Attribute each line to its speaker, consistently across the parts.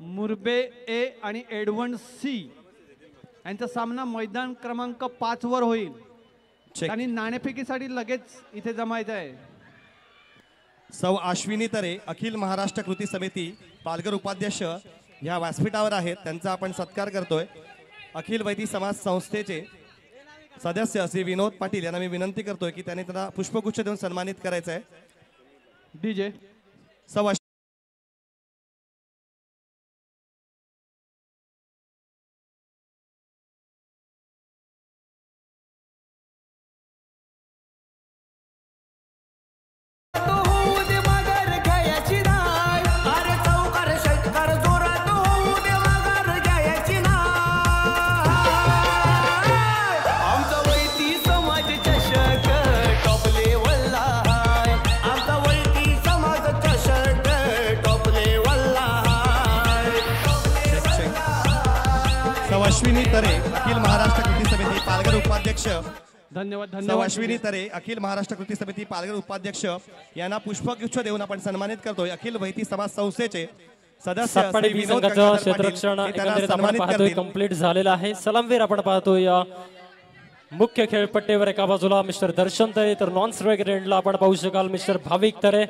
Speaker 1: मुरबे ए आणि एडवन सी यांचा सामना मैदान क्रमांक 5 वर होईल. आणि नाणेफेकीसाठी लगेच इथे जमायचं आहे.
Speaker 2: सौ अश्विनी तरे अखिल महाराष्ट्र कृती समिती पालघर उपाध्यक्ष ह्या व्यासपीठावर आहेत. त्यांचा आपण सत्कार करतोय. अखिल वैदिक समाज संस्थेचे सदस्य श्री विनोद पाटील यांना मी विनंती करतोय की त्यांनी त्यांना पुष्पगुच्छ देऊन सन्मानित करायचं आहे.
Speaker 1: डीजे
Speaker 2: सौ अश्विनी तरे अखिल महाराष्ट्र कृती समिती पालघर उपाध्यक्ष.
Speaker 1: धन्यवाद.
Speaker 2: अश्विनी तरे अखिल महाराष्ट्र कृती समिती पालघर उपाध्यक्ष यांना पुष्पगुच्छ देऊन आपण सन्मानित करतोय. अखिल वैदिक समाज संस्थेचे सदस्य
Speaker 3: क्षेत्ररक्षण एकंदरीत आपण पाहतोय कंप्लीट झालेला आहे. सलामवीर आपण पाहतोय मुख्य खेळपट्टीवर एका बाजूला मिस्टर दर्शन तरे तर नॉन स्ट्रायकर एंडला आपण पाहू शकाल मिस्टर भाविक तरे.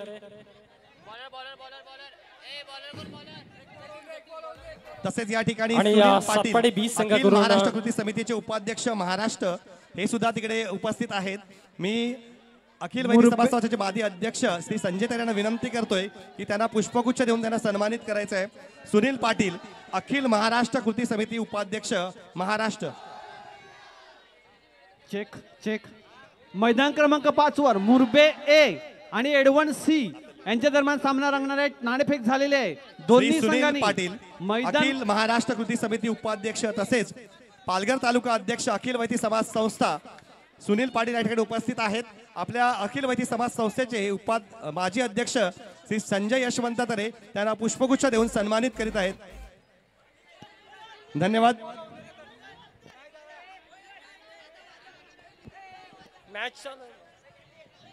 Speaker 2: तसेच या ठिकाणी
Speaker 3: महाराष्ट्र
Speaker 2: कृती समितीचे उपाध्यक्ष महाराष्ट्र हे सुद्धा तिकडे उपस्थित आहेत. मी अखिल वैदिक समाज संस्थेचे माजी अध्यक्ष श्री संजय तरे यांना विनंती करतोय की त्यांना पुष्पगुच्छ देऊन त्यांना सन्मानित करायचं आहे. सुनील पाटील अखिल महाराष्ट्र कृती समिती उपाध्यक्ष महाराष्ट्र.
Speaker 1: Check check. मैदान क्रमांक 5 वर मुरबे ए आणि एडवन सी यांच्या दरम्यान सामना रंगणार आहे. नाणेफेक झालेले आहे. दोन्ही संघांनी
Speaker 2: पाटील अखिल महाराष्ट्र कृती समिती उपाध्यक्ष तसेच पालघर तालुका अध्यक्ष अखिल वैदिक समाज संस्था सुनील पाटील या ठिकाणी उपस्थित आहेत. आपल्या अखिल वैदिक समाज संस्थेचे माजी अध्यक्ष श्री संजय यशवंत तरे त्यांना पुष्पगुच्छ देऊन सन्मानित करीत आहेत. धन्यवाद.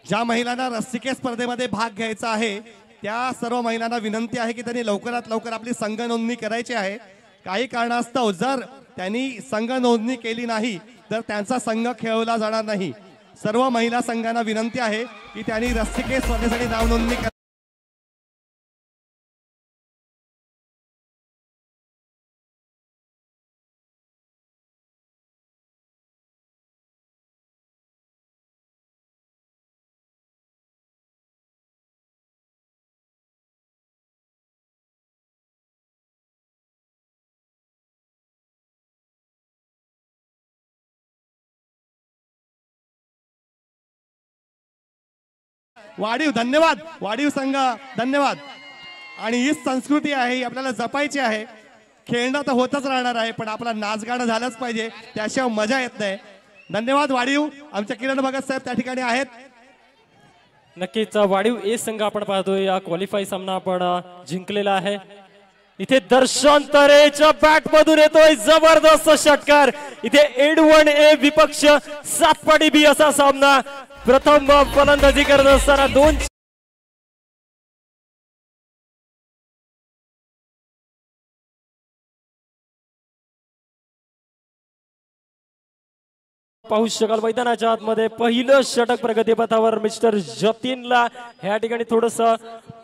Speaker 2: ज्या महिलांना रस्सिके स्पर्धेमध्ये भाग घ्यायचा आहे त्या सर्व महिलांना विनंती आहे की त्यांनी लवकरात लवकर आपली संघ नोंदणी करायची आहे. काही कारणास्तव जर त्यांनी संघ नोंदणी केली नाही तर त्यांचा संघ खेळवला जाणार नाही. सर्व महिला संघांना विनंती आहे की त्यांनी रस्सिके स्पर्धेसाठी नाव नोंदणी वाढीव. धन्यवाद वाढीव संघ. धन्यवाद. आणि ही संस्कृती आहे आपल्याला जपायची आहे. खेळणं तर होतच राहणार आहे पण आपला नाचगाणं झालंच पाहिजे त्याशिवाय मजा येत नाही. धन्यवाद वाढीव. आमच्या किरण भगत साहेब त्या ठिकाणी आहेत.
Speaker 3: नक्कीच वाढीव ए संघ आपण पाहतोय या क्वालिफाय सामना आपण जिंकलेला आहे. इथे दर्शन तरेच्या बॅट मधून येतोय जबरदस्त षटकार. इथे एडवन ए विपक्ष सातपाडी बी असा सामना. प्रथम फलंदाजी करत असताना दोन पाहू शकाल मैदानाच्या आतमध्ये पहिलं षटक प्रगतीपथावर मिस्टर जतीनला ह्या ठिकाणी थोडस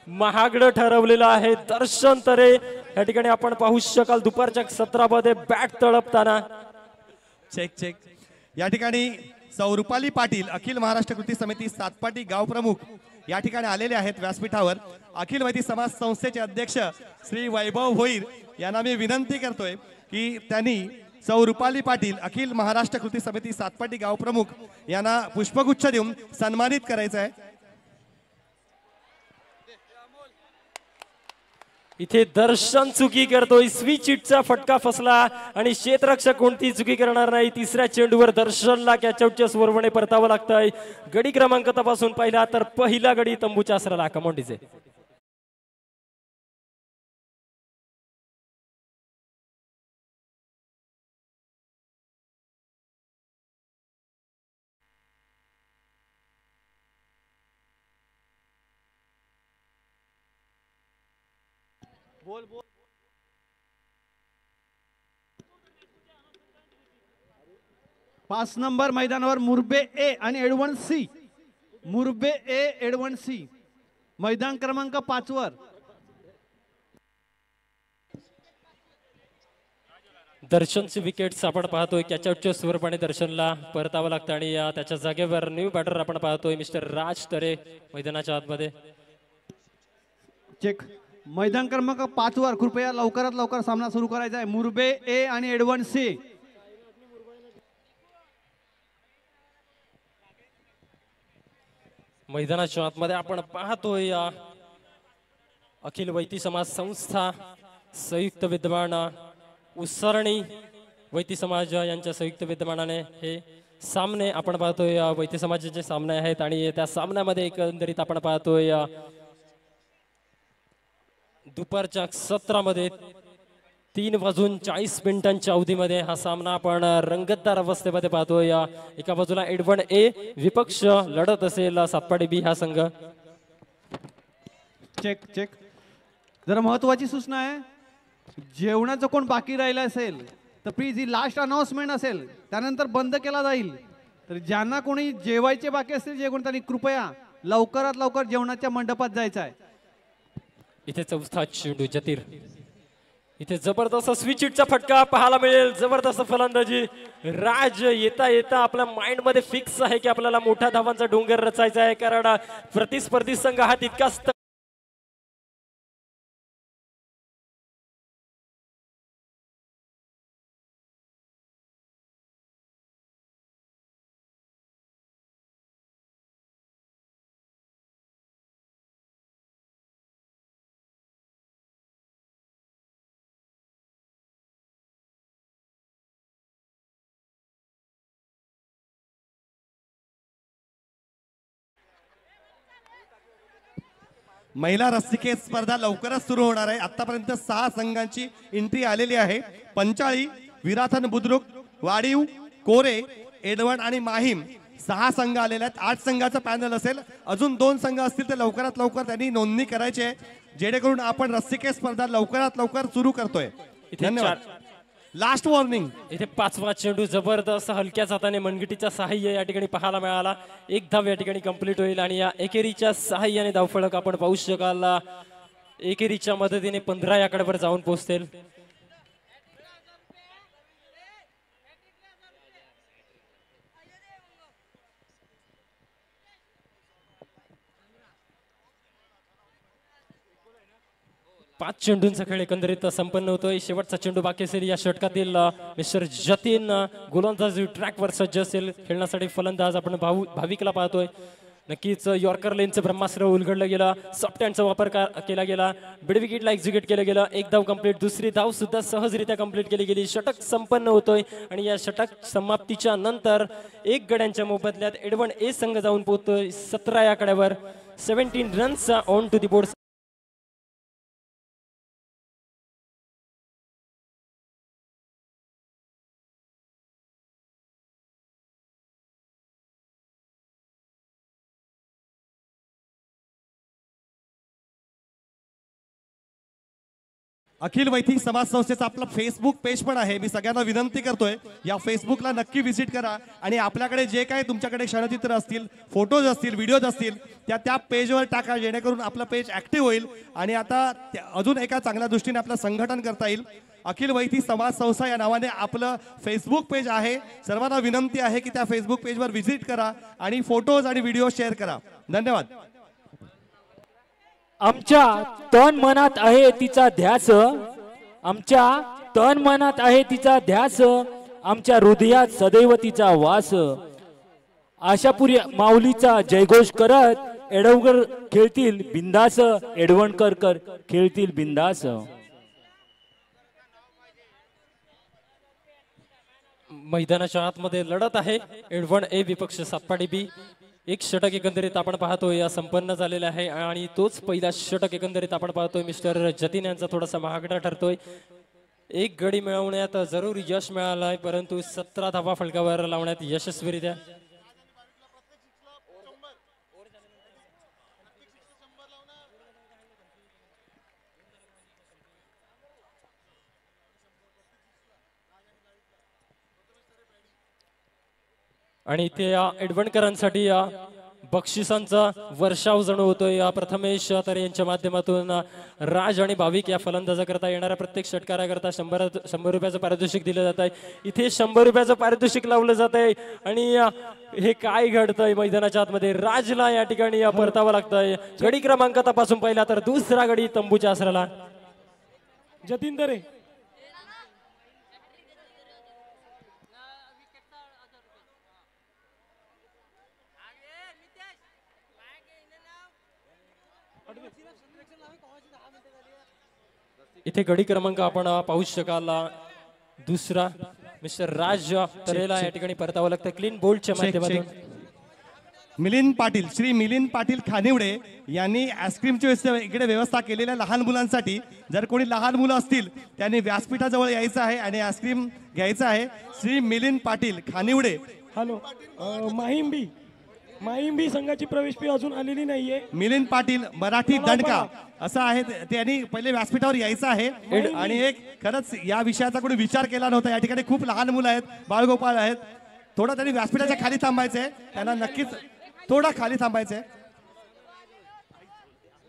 Speaker 3: महागडं ठरवलेलं आहे. दर्शन तरे या ठिकाणी आपण पाहू शकाल दुपारच्या सत्रामध्ये बॅट तळपताना.
Speaker 2: Check check. या ठिकाणी सौ रुपाली पाटील अखिल महाराष्ट्र कृती समिती सातपाटी गाव प्रमुख या ठिकाणी आलेले आहेत व्यासपीठावर. अखिल वैदिक समाज संस्थेचे अध्यक्ष श्री वैभव भोईर यांना मी विनंती करतोय की त्यांनी सौ रुपाली पाटील अखिल महाराष्ट्र कृती समिती सातपाटी गाव प्रमुख यांना पुष्पगुच्छ देऊन सन्मानित करायचं आहे.
Speaker 3: इथे दर्शन चुकी करतोय. स्विच हिटचा फटका फसला आणि क्षेत्ररक्षक कोणती चुकी करणार नाही. तिसऱ्या चेंडूवर दर्शनला कॅचआउटच्या स्वरूपाने परतावं लागतंय. गडी क्रमांक तपासून पाहिला तर पहिला गडी तंबूच्या आसराला. Come on DJ.
Speaker 1: बोल बोल. 5 नंबर मैदानावर मुरबे ए आणि एडवन सी. मुरबे ए एडवन सी मैदान क्रमांक 5 वर.
Speaker 3: दर्शनची विकेट्स आपण पाहतोय कॅचआउटच्या स्वरूपाने दर्शनला परतावं लागतं आणि त्याच्या जागेवर न्यू बॅटर आपण पाहतोय मिस्टर राज तरे मैदानाच्या आतमध्ये.
Speaker 1: चेक. मैदान क्रमांक 5 वर कृपया लवकरात लवकर सामना सुरू करायचा आहे. मुरबे ए आणि एडवन सी.
Speaker 3: मैदानाच्या आतमध्ये आपण पाहतोय अखिल वैती समाज संस्था संयुक्त विद्यमान उसरणी वैती समाज यांच्या संयुक्त विद्यमानाने हे सामने आपण पाहतोय वैती समाजाचे सामने आहेत आणि त्या सामन्यामध्ये एकंदरीत आपण पाहतोय दुपारच्या सत्रामध्ये 3:40 अवधीमध्ये हा सामना आपण रंगतदार अवस्थेमध्ये पाहतोय. एका बाजूला एडवन ए विपक्ष लढत असेल सातपाडी बी हा संघ.
Speaker 1: Check check. जरा महत्वाची सूचना आहे. जेवणाचं कोण बाकी राहिलं असेल तर प्लीज ही लास्ट अनाउन्समेंट असेल त्यानंतर बंद केला जाईल. तर ज्यांना कोणी जेवायचे बाकी असतील जे कोणी त्यांनी कृपया लवकरात लवकर जेवणाच्या मंडपात जायचं आहे.
Speaker 3: इथे चौथा चेंडू जतीर. इथे जबरदस्त स्विच हिटचा फटका पाहायला मिळेल. जबरदस्त फलंदाजी. राज येता येता आपल्या माइंड मध्ये फिक्स आहे की आपल्याला मोठ्या धावांचा डोंगर रचायचा आहे कारण प्रतिस्पर्धी संघ हा तितकाच
Speaker 2: महिला रस्सिखेच स्पर्धा लवकरच सुरू होणार आहे. आतापर्यंत 6 संघांची एंट्री आलेली आहे. पंचाळी, विराथन बुद्रुक, वाडीव, कोरे, एडवण आणि माहीम 6 संघ आलेले आहेत. 8 संघाचा पॅनल असेल. अजून 2 संघ असतील तर लवकरात लवकर त्यांनी नोंदणी करायची आहे जेणेकरून आपण रस्सिखेच स्पर्धा लवकरात लवकर सुरू करतोय. धन्यवाद. Last warning.
Speaker 3: इथे 5वा चेंडू जबरदस्त हलक्या हाताने मनगटीच्या सहाय्य या ठिकाणी पाहायला मिळाला. एक धाव या ठिकाणी कंप्लीट होईल आणि या एकेरीच्या सहाय्याने धावफलक आपण पाहू शकाल. एकेरीच्या मदतीने 15 या आकड्यावर जाऊन पोहोचतील. पाच चेंडूंचा खेळ एकंदरीत संपन्न होतोय. शेवटचा चेंडू बाकी असेल. या षटकातील मिस्टर जतीन गोलंदाजी ट्रॅकवर सज्ज असेल खेळण्यासाठी. फलंदाज आपण भाविकला पाहतोय. नक्कीच यॉर्कर लेनचं ब्रह्मास्त्र उलगडलं गेलं. सॉफ्ट हँडचा वापर केला गेला. बिडविकेटला एक्झिक्यूट केलं गेलं. एक धाव कंप्लीट. दुसरी धाव सुद्धा सहजरित्या कंप्लीट केली गेली. षटक संपन्न होतोय आणि या षटक समाप्तीच्या नंतर 1 गड्यांच्या मोबदल्यात एडवन ए संघ जाऊन पोहोचतोय 17 या आकड्यावर. 17 runs on to the board.
Speaker 2: Akhil Vaidik Samaj संस्थेचा आपला फेसबुक पेज पण आहे. मी सगळ्यांना विनंती करतोय या फेसबुकला नक्की व्हिजिट करा आणि आपल्याकडे जे काही तुमच्याकडे क्षणचित्र असतील, फोटोज असतील, व्हिडिओज असतील त्या पेजवर टाका जेणेकरून आपलं पेज ऍक्टिव्ह होईल आणि आता अजून एका चांगल्या दृष्टीने आपलं संघटन करता येईल. अखिल वैदिक समाज संस्था या नावाने आपलं फेसबुक पेज आहे. सर्वांना विनंती आहे की त्या फेसबुक पेजवर व्हिजिट करा आणि फोटोज आणि व्हिडिओ शेअर करा. धन्यवाद.
Speaker 4: आमच्या तन मनात आहे तिचा ध्यास. आमच्या तन मनात आहे तिचा ध्यास. आमच्या हृदयात सदैव तिचा वास. आशापुरी माऊलीचा जयघोष करत एडवणकर खेळतील बिंदास. एडवणकर खेळतील बिंदास.
Speaker 3: मैदानाच्या आतमध्ये लढत आहे. एडवन ए विपक्ष सातपाडी बी. एक षटक एकंदरीत आपण पाहतोय संपन्न झालेला आहे आणि तोच पहिला षटक एकंदरीत आपण पाहतोय मिस्टर जतीन यांचा थोडासा महागडा ठरतोय. 1 गडी मिळवण्यात जरूर यश मिळालंय परंतु 17 धावा फलकावर लावण्यात यशस्वीरित्या. आणि इथे या एडवणकरांसाठी या बक्षिसांचा वर्षाव जणू होतोय. या प्रथमेश तर यांच्या माध्यमातून राज आणि भाविक या फलंदाजा करता येणाऱ्या प्रत्येक षटकाराकरता 100 रुपयाचं पारितोषिक दिलं जात आहे. इथे 100 रुपयाचं पारितोषिक लावलं जात आहे. आणि हे काय घडतंय मैदानाच्या आतमध्ये, राजला या ठिकाणी परतावं लागतंय. गडी क्रमांक तपासून पाहिला तर दुसरा गडी तंबूच्या आसराला.
Speaker 5: जतीन दरे
Speaker 3: इथे गडी क्रमांक आपण पाहू शकाल. दुसरा मिस्टर राज तरेला या ठिकाणी परतावं लागतं क्लीन बोल्टच्या माध्यमातून.
Speaker 2: मिलिंद पाटील, श्री मिलिंद पाटील खानिवडे यांनी आईस्क्रीमची इकडे व्यवस्था केलेल्या लहान मुलांसाठी. जर कोणी लहान मुलं असतील त्यांनी व्यासपीठाजवळ यायचं आहे आणि आईस्क्रीम घ्यायचं आहे. श्री मिलिंद पाटील खानिवडे.
Speaker 5: हॅलो, माहिंबी संघाची प्रवेश फी अजून आलेली नाहीये.
Speaker 2: मिलिंद पाटील मराठी दंडका असं आहे. त्यांनी पहिले व्यासपीठावर यायचं आहे. आणि एक खरंच या विषयाचा कोणी विचार केला नव्हता. या ठिकाणी खूप लहान मुलं आहेत, बाळगोपाळ आहेत. थोडं त्यांनी व्यासपीठाच्या खाली थांबायचंय. त्यांना नक्कीच थोडा खाली थांबायचंय.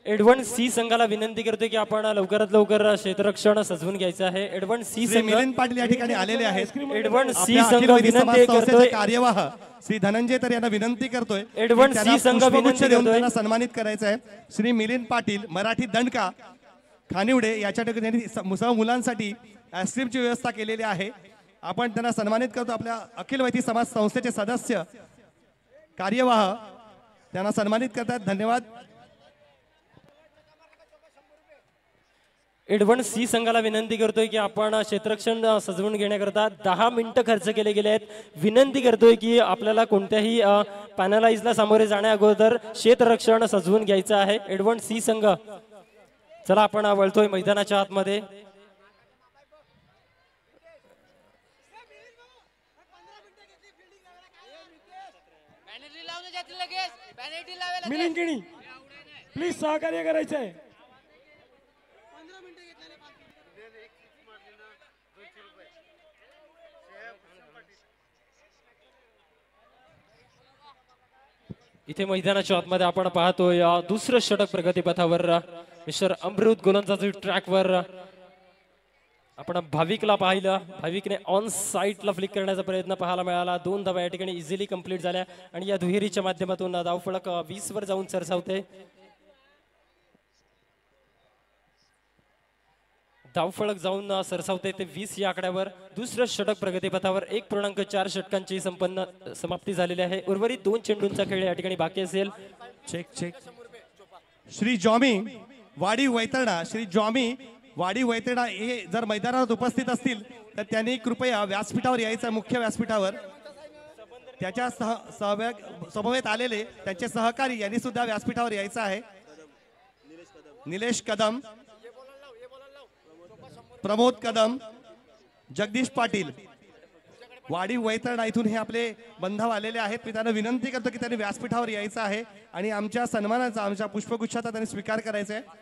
Speaker 3: एडवन सी संघाला विनंती करतोय की आपण लवकरात लवकर क्षेत्ररक्षण सजवून घ्यायचं आहे. एडवन सी संघ
Speaker 2: मिलिंद पाटील या ठिकाणी आलेले आहेत.
Speaker 3: एडवन सी संघ विनंती करतोय,
Speaker 2: कार्यवाह श्री धनंजय तर यांना विनंती करतोय.
Speaker 3: एडवन सी संघ विनंती करतोय
Speaker 2: त्यांना सन्मानित करायचं आहे. श्री मिलिंद पाटील मराठी दंडका खानिवडे याच्या ठिकाणी मुलांसाठी आईस्क्रीमची व्यवस्था केलेली आहे. आपण त्यांना सन्मानित करतो. आपल्या अखिल वैती समाज संस्थेचे सदस्य कार्यवाह त्यांना सन्मानित करतात. धन्यवाद.
Speaker 3: एडवन सी संघाला विनंती करतोय की आपण क्षेत्ररक्षण सजवून घेण्याकरता 10 मिनिटं खर्च केले गेले आहेत. विनंती करतोय की आपल्याला कोणत्याही पॅनलाइजला सामोरे जाण्या अगोदर क्षेत्ररक्षण सजवून घ्यायचं आहे. एडवन सी संघ चला आपण वळतोय मैदानाच्या आतमध्ये.
Speaker 5: मिलिंद प्लीज सहकार्य करायचं आहे.
Speaker 3: इथे मैदानाच्या आतमध्ये आपण पाहतोय दुसरं षटक प्रगतीपथावर मिस्टर अमृत गोलंदाजी ट्रॅकवर आपण भाविकला पाहिलं. भाविकने ऑन साईटला फ्लिक करण्याचा प्रयत्न पाहायला मिळाला. 2 धावा या ठिकाणी इझिली कंप्लीट झाल्या आणि या दुहेरीच्या माध्यमातून धावफलक 20 वर जाऊन सरसावते. धावफलक जाऊन सरसावते ते 20 या आकड्यावर. दुसरं षटक प्रगतीपथावर 1.4 षटकांची समाप्ती झालेली आहे. उर्वरित 2 चेंडूंचा खेळ या ठिकाणी बाकी असेल.
Speaker 2: चेक श्री जॉमी वाडी वैतरणा, श्री जॉमी वाडी वैतरणा हे जर मैदानात उपस्थित असतील तर त्यांनी कृपया व्यासपीठावर यायचं. मुख्य व्यासपीठावर त्याच्या समवेत आलेले त्यांचे सहकारी यांनी सुद्धा व्यासपीठावर यायचं आहे. निलेश कदम, प्रमोद कदम, जगदीश पाटील वाडी वैतरणा इथून हे आपले बंधव आलेले आहेत. मी त्यांना विनंती करतो की त्यांनी व्यासपीठावर यायचं आहे आणि आमच्या सन्मानाचा, आमच्या पुष्पगुच्छाचा त्यांनी स्वीकार करायचा आहे.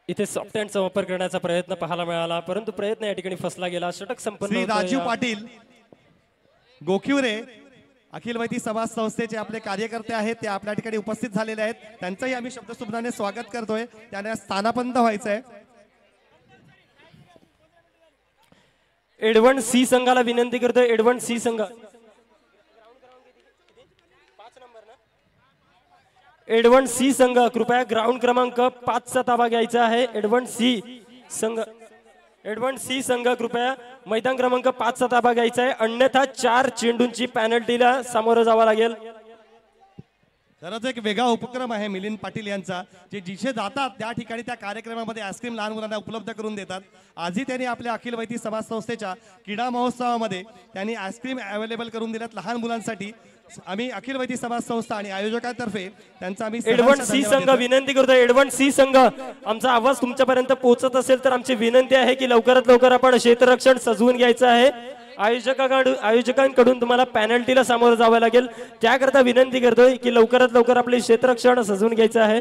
Speaker 3: इथे सॉफ्ट हँडचा वापर करण्याचा प्रयत्न पाहायला मिळाला परंतु प्रयत्न या ठिकाणी फसला गेला. षटक संपन्न.
Speaker 2: श्री राजीव पाटील गोखिवरे अखिल वैती समाज संस्थेचे आपले कार्यकर्ते आहेत, ते आपल्या ठिकाणी उपस्थित झालेले आहेत. त्यांचंही आम्ही शब्दसुमनाने स्वागत करतोय. त्यांना स्थानापन्न व्हायचंय.
Speaker 3: एडवन सी संघाला विनंती करतोय. एडवन सी संघ, एडवन सी संघ कृपया ग्राउंड क्रमांक 5 चा ताबा घ्यायचा आहे. एडवन सी संघ, एडवन सी संघ कृपया मैदान क्रमांक 5 चा ताबा घ्यायचा आहे. अन्यथा 4 चेंडूंची पॅनल्टीला सामोरं जावं लागेल.
Speaker 2: खरंच एक वेगळा उपक्रम आहे मिलिंद पाटील यांचा, जे जिथे जातात त्या ठिकाणी त्या कार्यक्रमामध्ये आईस्क्रीम लहान मुलांना उपलब्ध करून देतात. आजही त्यांनी आपल्या अखिल वैती समाज संस्थेच्या क्रीडा महोत्सवामध्ये त्यांनी आईस्क्रीम अवेलेबल करून दिल्यात लहान मुलांसाठी. आम्ही अखिल वैती समाज संस्था आणि आयोजकांतर्फे त्यांचा आम्ही
Speaker 3: एडवन सी संघ विनंती करतो. एडवन सी संघ, आमचा आवाज तुमच्यापर्यंत पोहोचत असेल तर आमची विनंती आहे की लवकरात लवकर आपण क्षेत्ररक्षण सजवून घ्यायचं आहे. आयोजकांकडून तुम्हाला पॅनल्टीला सामोरं जावं लागेल. त्याकरता विनंती करतोय की लवकरात लवकर आपले क्षेत्ररक्षण सजवून घ्यायचं आहे.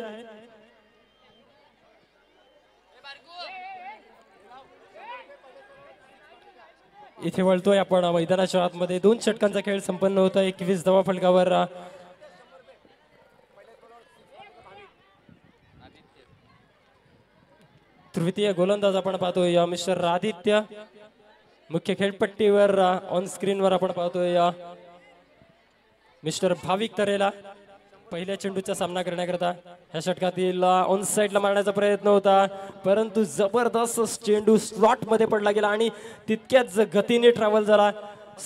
Speaker 3: इथे वळतोय आपण मैदानाच्या आतमध्ये 2 षटकांचा खेळ संपन्न होता 21 धावा फलकावर तृतीय गोलंदाज आपण पाहतोय मिस्टर आदित्य मुख्य खेळपट्टीवर ऑन स्क्रीनवर आपण पाहतोय मिस्टर भाविक तरेला पहिल्या चेंडूचा सामना करण्याकरता ह्या षटकातील ऑन साइडला मारण्याचा प्रयत्न होता परंतु जबरदस्त चेंडू स्लॉट मध्ये पडला गेला आणि तितक्याच गतीने ट्रॅव्हल झाला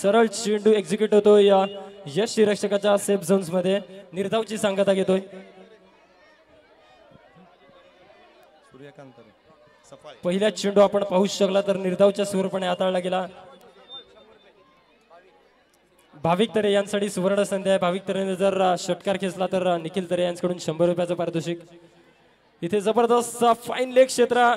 Speaker 3: सरळ चेंडू एक्झिक्यूट होतोय यश रक्षकाच्या सेफ झोन्स मध्ये निर्धावची सांगता घेतोय पहिला चेंडू आपण पाहू शकला तर निर्धावच्या सुरपणे हाताळला गेला भाविक तरे यांसाठी सुवर्ण संधी आहे भाविक तरेने जर षटकार खेचला तर निखिल तरे यांच्याकडून 100 रुपयाचं पारितोषिक इथे जबरदस्त फाईन लेग क्षेत्र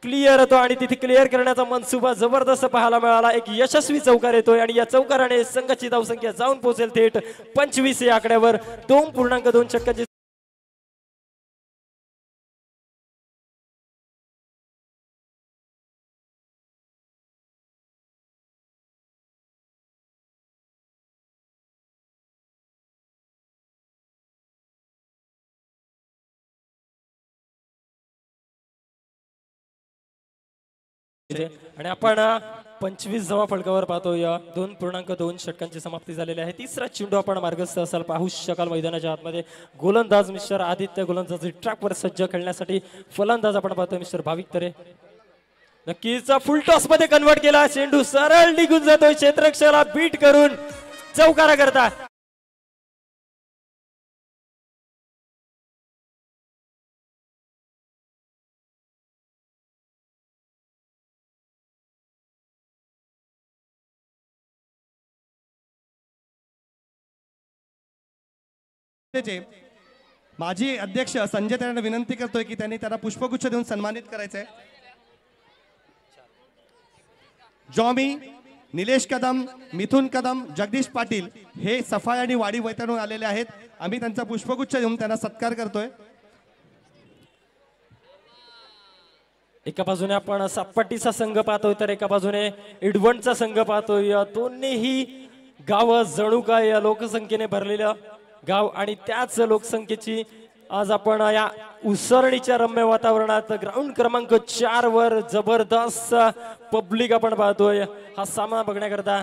Speaker 3: क्लिअर होतो आणि तिथे क्लिअर करण्याचा मनसुबा जबरदस्त पाहायला मिळाला एक यशस्वी चौकार येतोय आणि या चौकाराने संघाची धावसंख्या जाऊन पोहोचेल थेट 25 या आकड्यावर 2.2 षटकांची आणि आपण 25 धावा फलकावर पाहतोय 2.2 षटकांची समाप्ती झालेली आहे तिसरा चेंडू आपण मार्गस्थ असाल पाहू शकाल मैदानाच्या आतमध्ये गोलंदाज मिस्टर आदित्य गोलंदाज ट्रॅकवर सज्ज खेळण्यासाठी फलंदाज आपण पाहतोय मिस्टर भाविक तरे नक्कीच फुल टॉस मध्ये कन्वर्ट केला चेंडू सरळ निघून जातोय क्षेत्ररक्षकाला बीट करून चौकारा करता
Speaker 2: माजी अध्यक्ष संजय त्यांना विनंती करतोय की त्यांनी त्याला पुष्पगुच्छ देऊन सन्मानित करायचंय जॉमी निलेश कदम मिथुन कदम जगदीश पाटील हे सफाई आणि वाडी वैतरणून आलेले आहेत आम्ही त्यांचा पुष्पगुच्छ देऊन त्यांना सत्कार करतोय
Speaker 3: एका बाजूने आपण सातपाटीचा संघ पाहतोय तर एका बाजूने इडवणचा संघ पाहतोय दोन्हीही गाव जणू काय लोकसंख्येने भरलेलं गाव आणि त्याच लोकसंख्येची आज आपण या उसरणीच्या रम्य वातावरणात ग्राउंड क्रमांक 4 वर जबरदस्त पब्लिक आपण पाहतोय हा सामना बघण्याकरता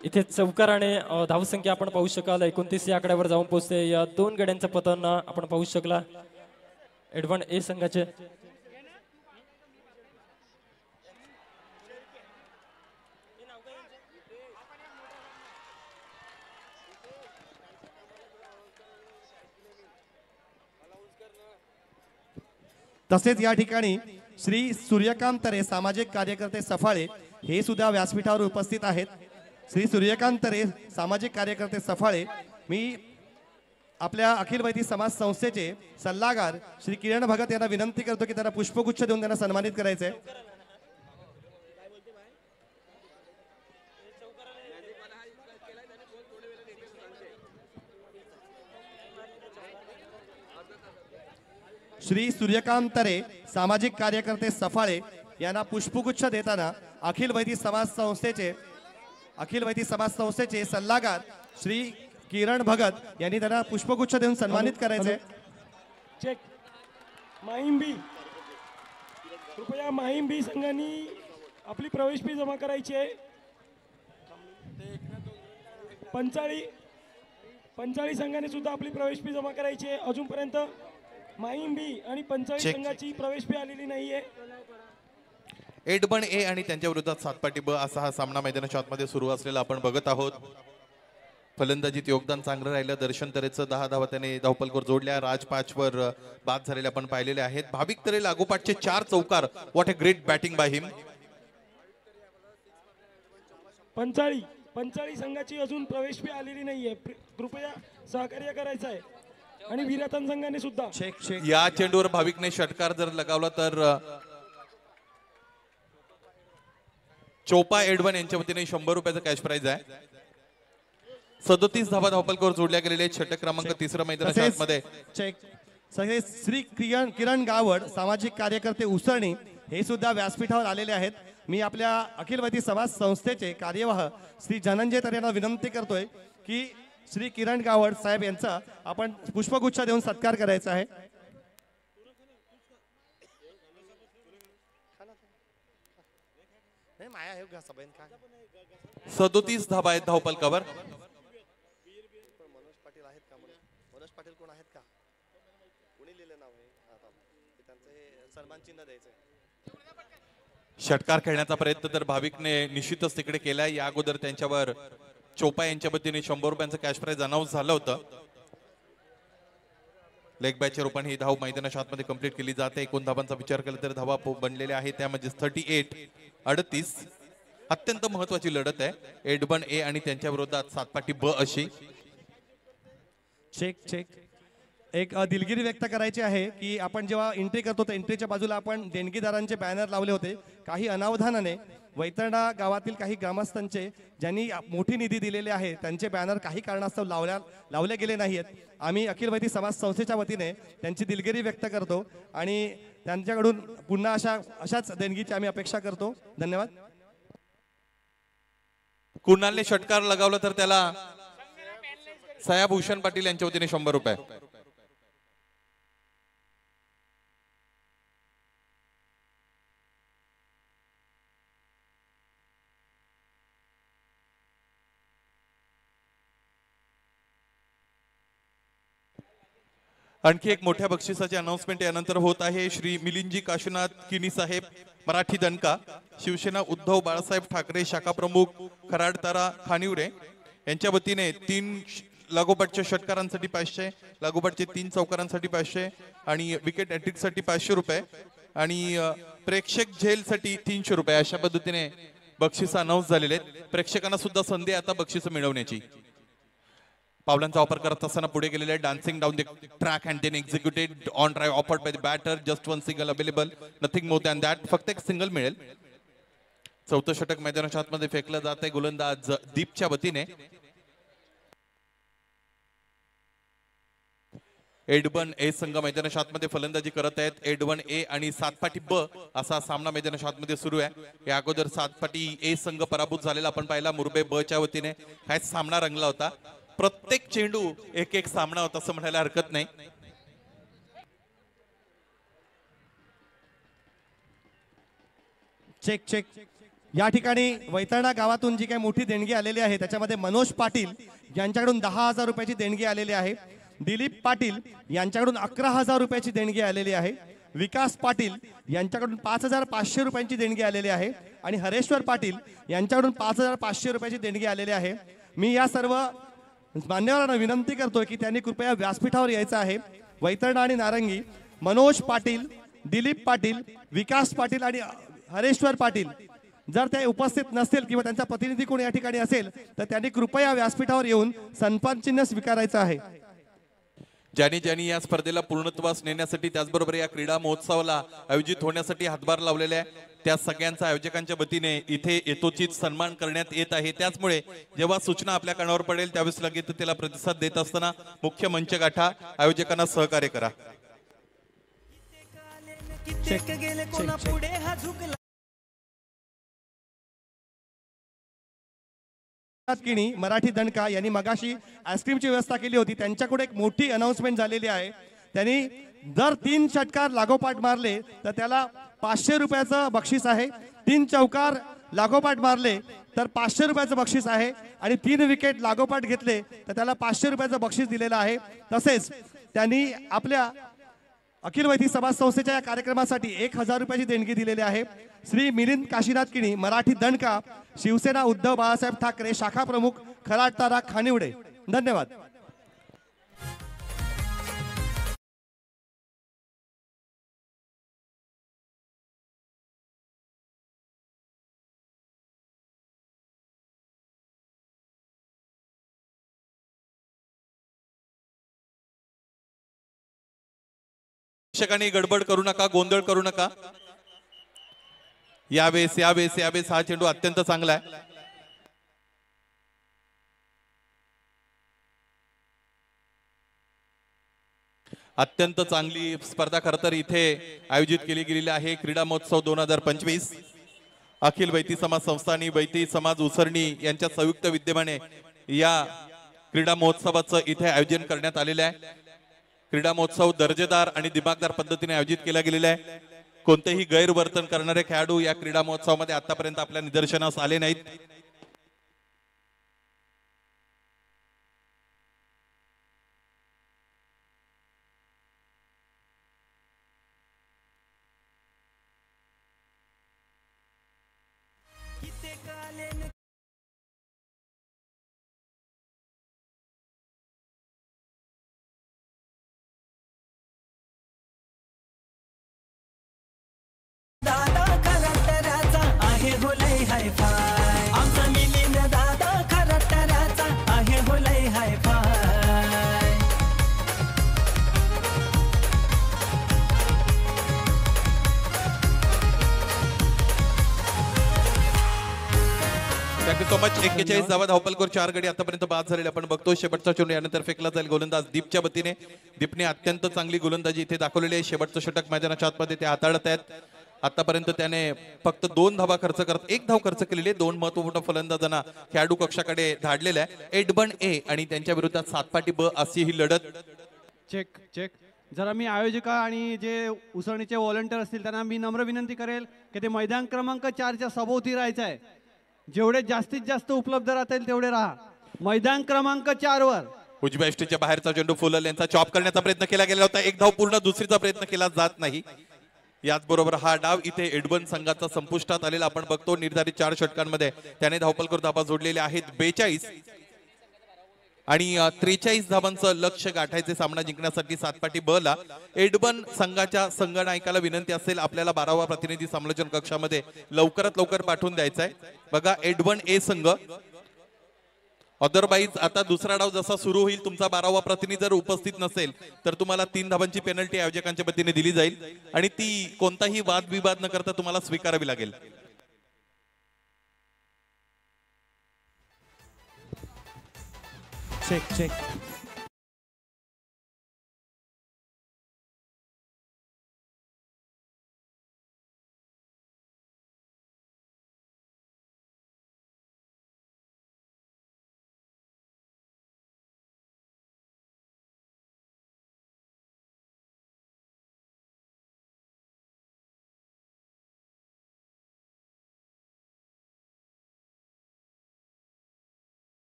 Speaker 3: इथे चौकाराने धावसंख्या आपण पाहू शकाल 29 या आकड्यावर जाऊन पोहोचते या 2 गड्यांचं पतन आपण पाहू शकला एडव्हान ए संघाचे
Speaker 2: तसेच या ठिकाणी श्री सूर्यकांत तरे सामाजिक कार्यकर्ते सफाळे हे सुद्धा व्यासपीठावर उपस्थित आहेत श्री सूर्यकांत तरे सामाजिक कार्यकर्ते सफाळे मी आपल्या अखिल भारतीय समाज संस्थेचे सल्लागार श्री किरण भगत यांना विनंती करतो की त्यांना पुष्पगुच्छ देऊन त्यांना सन्मानित करायचंय श्री सूर्यकांत तरे सामाजिक कार्यकर्ते सफाळे यांना पुष्पगुच्छ देताना अखिल भारतीय समाज संस्थेचे सल्लागार श्री किरण भगत यांनी त्यांना पुष्पगुच्छ देऊन सन्मानित करायचे
Speaker 5: चेक माहीम बी कृपया माहीम बी संघांनी आपली प्रवेश फी जमा करायची आहे पंचाळी संघाने सुद्धा आपली प्रवेश फी जमा करायची आहे अजूनपर्यंत माहीम बी आणि पंचाळी संघाची प्रवेश फी आलेली नाहीये
Speaker 6: एडबन ए आणि त्यांच्या विरोधात सातपाटी ब असा हा सामना मैदानाच्या आतमध्ये सुरू असलेला आपण बघत आहोत फलंदाजीत योगदान चांगलं राहिलं दर्शन तरेचं 10 धावा त्याने धावपलकर जोडल्या राज 5 वर बाद झालेले आपण पाहिलेले आहेत भाविक तरे लागोपाठचे 4 चौकार what a great batting by him
Speaker 5: Panchali संघाची अजून प्रवेश फी आलेली नाहीये कृपया सहकार्य करायचं आहे आणि विरातन संघाने सुद्धा
Speaker 6: या चेंडूवर भाविकने षटकार जर लगावला तर चोपा एडवन यांच्या वतीने 100 रुपयाचं कॅश प्राइज आहे 37 धावा धावपलकावर जोडल्या गेलेले आहेत. षटक क्रमांक 3 मैदानाच्या
Speaker 2: तसेच
Speaker 6: आतमध्ये
Speaker 2: चेक तसेच श्री किरण गावड सामाजिक कार्यकर्ते उसळणी हे सुद्धा व्यासपीठावर आलेले आहेत. मी आपल्या अखिल भारतीय समाज संस्थेचे कार्यवाह श्री धनंजय तर यांना विनंती करतोय की श्री किरण गावड साहेब यांचा आपण पुष्पगुच्छ देऊन सत्कार करायचा आहे.
Speaker 6: 37 धावा आहेत धावपलकावर. षटकार खेळण्याचा प्रयत्न तर भाविकने निश्चितच तिकडे केलाय. या अगोदर त्यांच्यावर चोपा यांच्या वतीने 100 रुपयांचं कॅश प्राइज अनाऊन्स झालं होतं. लेग बॅचच्या रूपाने ही धाव मैदानाच्या आतमध्ये कंप्लीट केली जाते. 1 धावांचा विचार केला तर धावा बनलेल्या आहेत त्यामध्ये 38-38. अत्यंत महत्वाची लढत आहे. एडबन ए आणि त्यांच्या विरोधात सातपाटी ब अशी.
Speaker 2: चेक चेक एक दिलगिरी व्यक्त करायची आहे की आपण जेव्हा एंट्री करतो तर एंट्रीच्या बाजूला आपण देणगीदारांचे बॅनर लावले होते. काही अनावधानाने वैतरणा गावातील काही ग्रामस्थांचे ज्यांनी मोठी निधी दिलेले आहे त्यांचे बॅनर काही कारणास्तव लावले गेले नाहीत. आम्ही अखिल भारतीय समाज संस्थेच्या वतीने त्यांची दिलगिरी व्यक्त करतो आणि त्यांच्याकडून पुन्हा अशाच देणगीची आम्ही अपेक्षा करतो. धन्यवाद.
Speaker 6: कुणालने षटकार लगावला तर त्याला सयाभूषण पाटील यांच्या वतीने 100 रुपये. आणखी एक मोठ्या बक्षिसाची अनाउन्समेंट यानंतर होत आहे. श्री मिलिंदजी काशीनाथ किनी साहेब मराठी दणका शिवसेना उद्धव बाळासाहेब ठाकरे शाखा प्रमुख खराडतारा खानिवरे यांच्या वतीने 3 लागोपाठच्या षटकारांसाठी 500, लागोपाठचे 3 चौकारांसाठी 500 आणि विकेट हॅट्रिक साठी 500 रुपये आणि प्रेक्षक झेल साठी 300 रुपये अशा पद्धतीने बक्षिस अनाउन्स झालेले आहेत. प्रेक्षकांना सुद्धा संधी आता बक्षिस मिळवण्याची. पावलांचा वापर करत असताना पुढे गेलेले dancing down the track and then executed on drive offered by the batter. Just 1 single available, nothing more than that. फक्त एक सिंगल मिळेल. 4थं षटक मैदानाच्या आतमध्ये फेकलं जात आहे गोलंदाज दीपच्या वतीने. एडबन ए संघ मैदानाच्या आतमध्ये फलंदाजी करत आहेत. एडबन ए आणि सातपाटी ब असा सामना मैदानाच्या आतमध्ये सुरू आहे. या अगोदर सातपाटी ए संघ पराभूत झालेला आपण पाहिला मुरबे ब च्या वतीने. काय सामना रंगला होता. प्रत्येक चेंडू एक सामना होता असं म्हणायला हरकत नाही.
Speaker 2: चेक चेक या ठिकाणी वैतरणा गावातून जी काही मोठी देणगी आलेली आहे त्याच्यामध्ये मनोज पाटील यांच्याकडून 10,000 रुपयाची देणगी आलेली आहे. दिलीप पाटील यांच्याकडून 11,000 रुपयाची देणगी आलेली आहे. विकास पाटील यांच्याकडून 5,500 रुपयांची देणगी आलेली आहे आणि हरेश्वर पाटील यांच्याकडून 5,500 रुपयाची देणगी आलेली आहे. मी या सर्व मान्यवरांना विनंती करतोय की त्यांनी कृपया व्यासपीठावर यायचं आहे. वैतरणा आणि नारंगी मनोज पाटील, दिलीप पाटील, विकास पाटील आणि हरेश्वर पाटील जर ते उपस्थित नसतील किंवा त्यांचा प्रतिनिधी कोणी या ठिकाणी असेल तर त्यांनी कृपया व्यासपीठावर येऊन सन्मान चिन्ह स्वीकारायचं आहे.
Speaker 6: ज्यांनी या स्पर्धेला पूर्णत्वास नेण्यासाठी त्याचबरोबर या क्रीडा महोत्सवाला आयोजित होण्यासाठी हातभार लावलेला आहे त्या सगळ्यांचा आयोजकांच्या वतीने इथे यथोचित सन्मान करण्यात येत आहे. त्याचमुळे जेव्हा सूचना आपल्या कानावर पडेल त्यावेळेस लगेच त्याला प्रतिसाद देत असताना मुख्य मंच गाठा, आयोजकांना सहकार्य करा.
Speaker 2: किणी मराठी दणका यांनी मगाशी आईस्क्रीमची व्यवस्था केली होती. त्यांच्याकडे एक मोठी अनाउन्समेंट झालेली आहे. त्यांनी जर 3 षटकार लागोपाठ मारले तर त्याला 500 रुपयाचं बक्षीस आहे. 3 चौकार लागोपाठ मारले तर 500 रुपयाचं बक्षीस आहे आणि 3 विकेट लागोपाठ घेतले तर त्याला 500 रुपयाचं बक्षीस दिलेलं आहे. तसेच त्यांनी आपल्या अखिल भारतीय समाज संस्थेच्या या कार्यक्रमासाठी 1,000 रुपयाची देणगी दिलेली आहे. श्री मिलिंद काशीनाथ किणी मराठी दणका शिवसेना उद्धव बाळासाहेब ठाकरे शाखा प्रमुख खराडतारा खानिवडे. धन्यवाद.
Speaker 6: प्रेक्षकांनी गडबड करू नका, गोंधळ करू नका. यावेळेस हा चेंडू अत्यंत चांगला आहे. अत्यंत चांगली स्पर्धा खरं तर इथे आयोजित केली गेलेली आहे. क्रीडा महोत्सव 2025 अखिल वैती समाज संस्था आणि वैती समाज उसरणी यांच्या संयुक्त विद्यमाने या क्रीडा महोत्सवाचं इथे आयोजन करण्यात आलेलं आहे. क्रीडा महोत्सव दर्जेदार आणि दिमागदार पद्धतीने आयोजित केला गेलेला आहे. कोणतेही गैरवर्तन करणारे खेळाडू या क्रीडा महोत्सवामध्ये आतापर्यंत आपल्या निदर्शनास आले नाहीत.
Speaker 7: दादा खरंतराचा आहे हो लय हाय फाय. आमचा मिलिंद दादा खरंतराचा आहे हो लय हाय फाय.
Speaker 6: Thank you so much. 41 धावा, धावपलकर 4 गडी आतापर्यंत बाद झालेले आपण बघतो. शेवटचा चेंडू यानंतर फेकला जाईल. गोलंदाज दीपच्या वतीने. दीपने अत्यंत चांगली गोलंदाजी इथे दाखवलेली आहे. शेवटचं षटक मैदानाच्या आतमध्ये ते हाताळत आहेत. आतापर्यंत त्याने फक्त 2 धावा खर्च करत 1 धाव खर्च केलेली. 2 महत्वपूर्ण फलंदाजांना खेळाडू कक्षाकडे धाडलेला आहे. एडबन ए आणि त्यांच्या विरोधात सातपाटी ब अशी ही लढत.
Speaker 1: Check check. जरा मी आयोजका आणि जे उसळणीचे व्हॉलंटियर असतील त्यांना मी नम्र विनंती करेल की ते मैदान क्रमांक 4च्या सभोवती राहायचं आहे. जेवढे जास्तीत जास्त उपलब्ध राहतील तेवढे राहा. मैदान क्रमांक 4 वर.
Speaker 6: उजव्या यष्टीच्या बाहेरचा चेंडू फुलल यांचा चॉप करण्याचा प्रयत्न केला गेला होता. 1 धाव पूर्ण, दुसरीचा प्रयत्न केला जात नाही. याचबरोबर हा डाव इथे एडबन संघाचा संपुष्टात आलेला आपण बघतो. निर्धारित 4 षटकांमध्ये त्याने धावपलकर धाबा जोडलेले आहेत 42 आणि 43 धावांचं लक्ष गाठायचे सामना जिंकण्यासाठी सातपाटी ब ला. एडबन संघाच्या संघनायकाला विनंती असेल आपल्याला 12वा प्रतिनिधी समालोचन कक्षामध्ये लवकरात लवकर पाठवून द्यायचा आहे. बघा एडबन ए संघ. अदरवाईज आता दुसरा डाव जसा सुरू होईल तुमचा 12वा प्रतिनिधी जर उपस्थित नसेल तर तुम्हाला 3 धावांची पेनल्टी आयोजकांच्या वतीने दिली जाईल आणि ती कोणताही वादविवाद न करता तुम्हाला स्वीकारावी लागेल.
Speaker 2: Check check.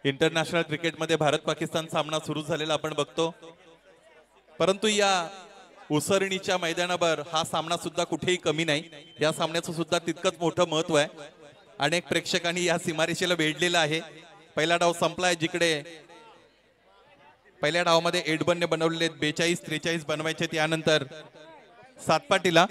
Speaker 6: इंटरनॅशनल क्रिकेटमध्ये भारत पाकिस्तान सामना सुरू झालेला आपण बघतो. परंतु या उसरणीच्या मैदानावर हा सामना सुद्धा कुठेही कमी नाही. या सामन्याचं सुद्धा तितकंच मोठं महत्व आहे. अनेक प्रेक्षकांनी या सीमारेषेला वेढलेला आहे. पहिला डाव संपलाय जिकडे पहिल्या डावामध्ये एडबनने बनवलेले 42-43 बनवायचे. त्यानंतर सातपाटीला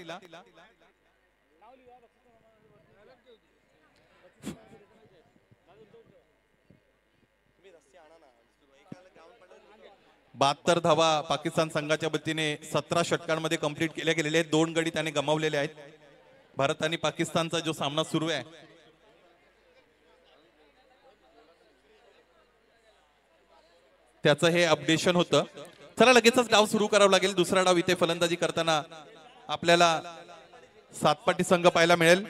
Speaker 6: बहात्तर धावा पाकिस्तान संघाच्या वतीने 17 षटकांमध्ये कंप्लीट केल्या गेलेले आहेत. 2 गडी त्याने गमावलेले आहेत. भारत आणि पाकिस्तानचा जो सामना सुरू आहे त्याचं हे अपडेशन होतं. चला लगेचच डाव सुरू करावा लागेल. दुसरा डाव इथे फलंदाजी करताना आपल्याला सातपाटी संघ पाहायला मिळेल.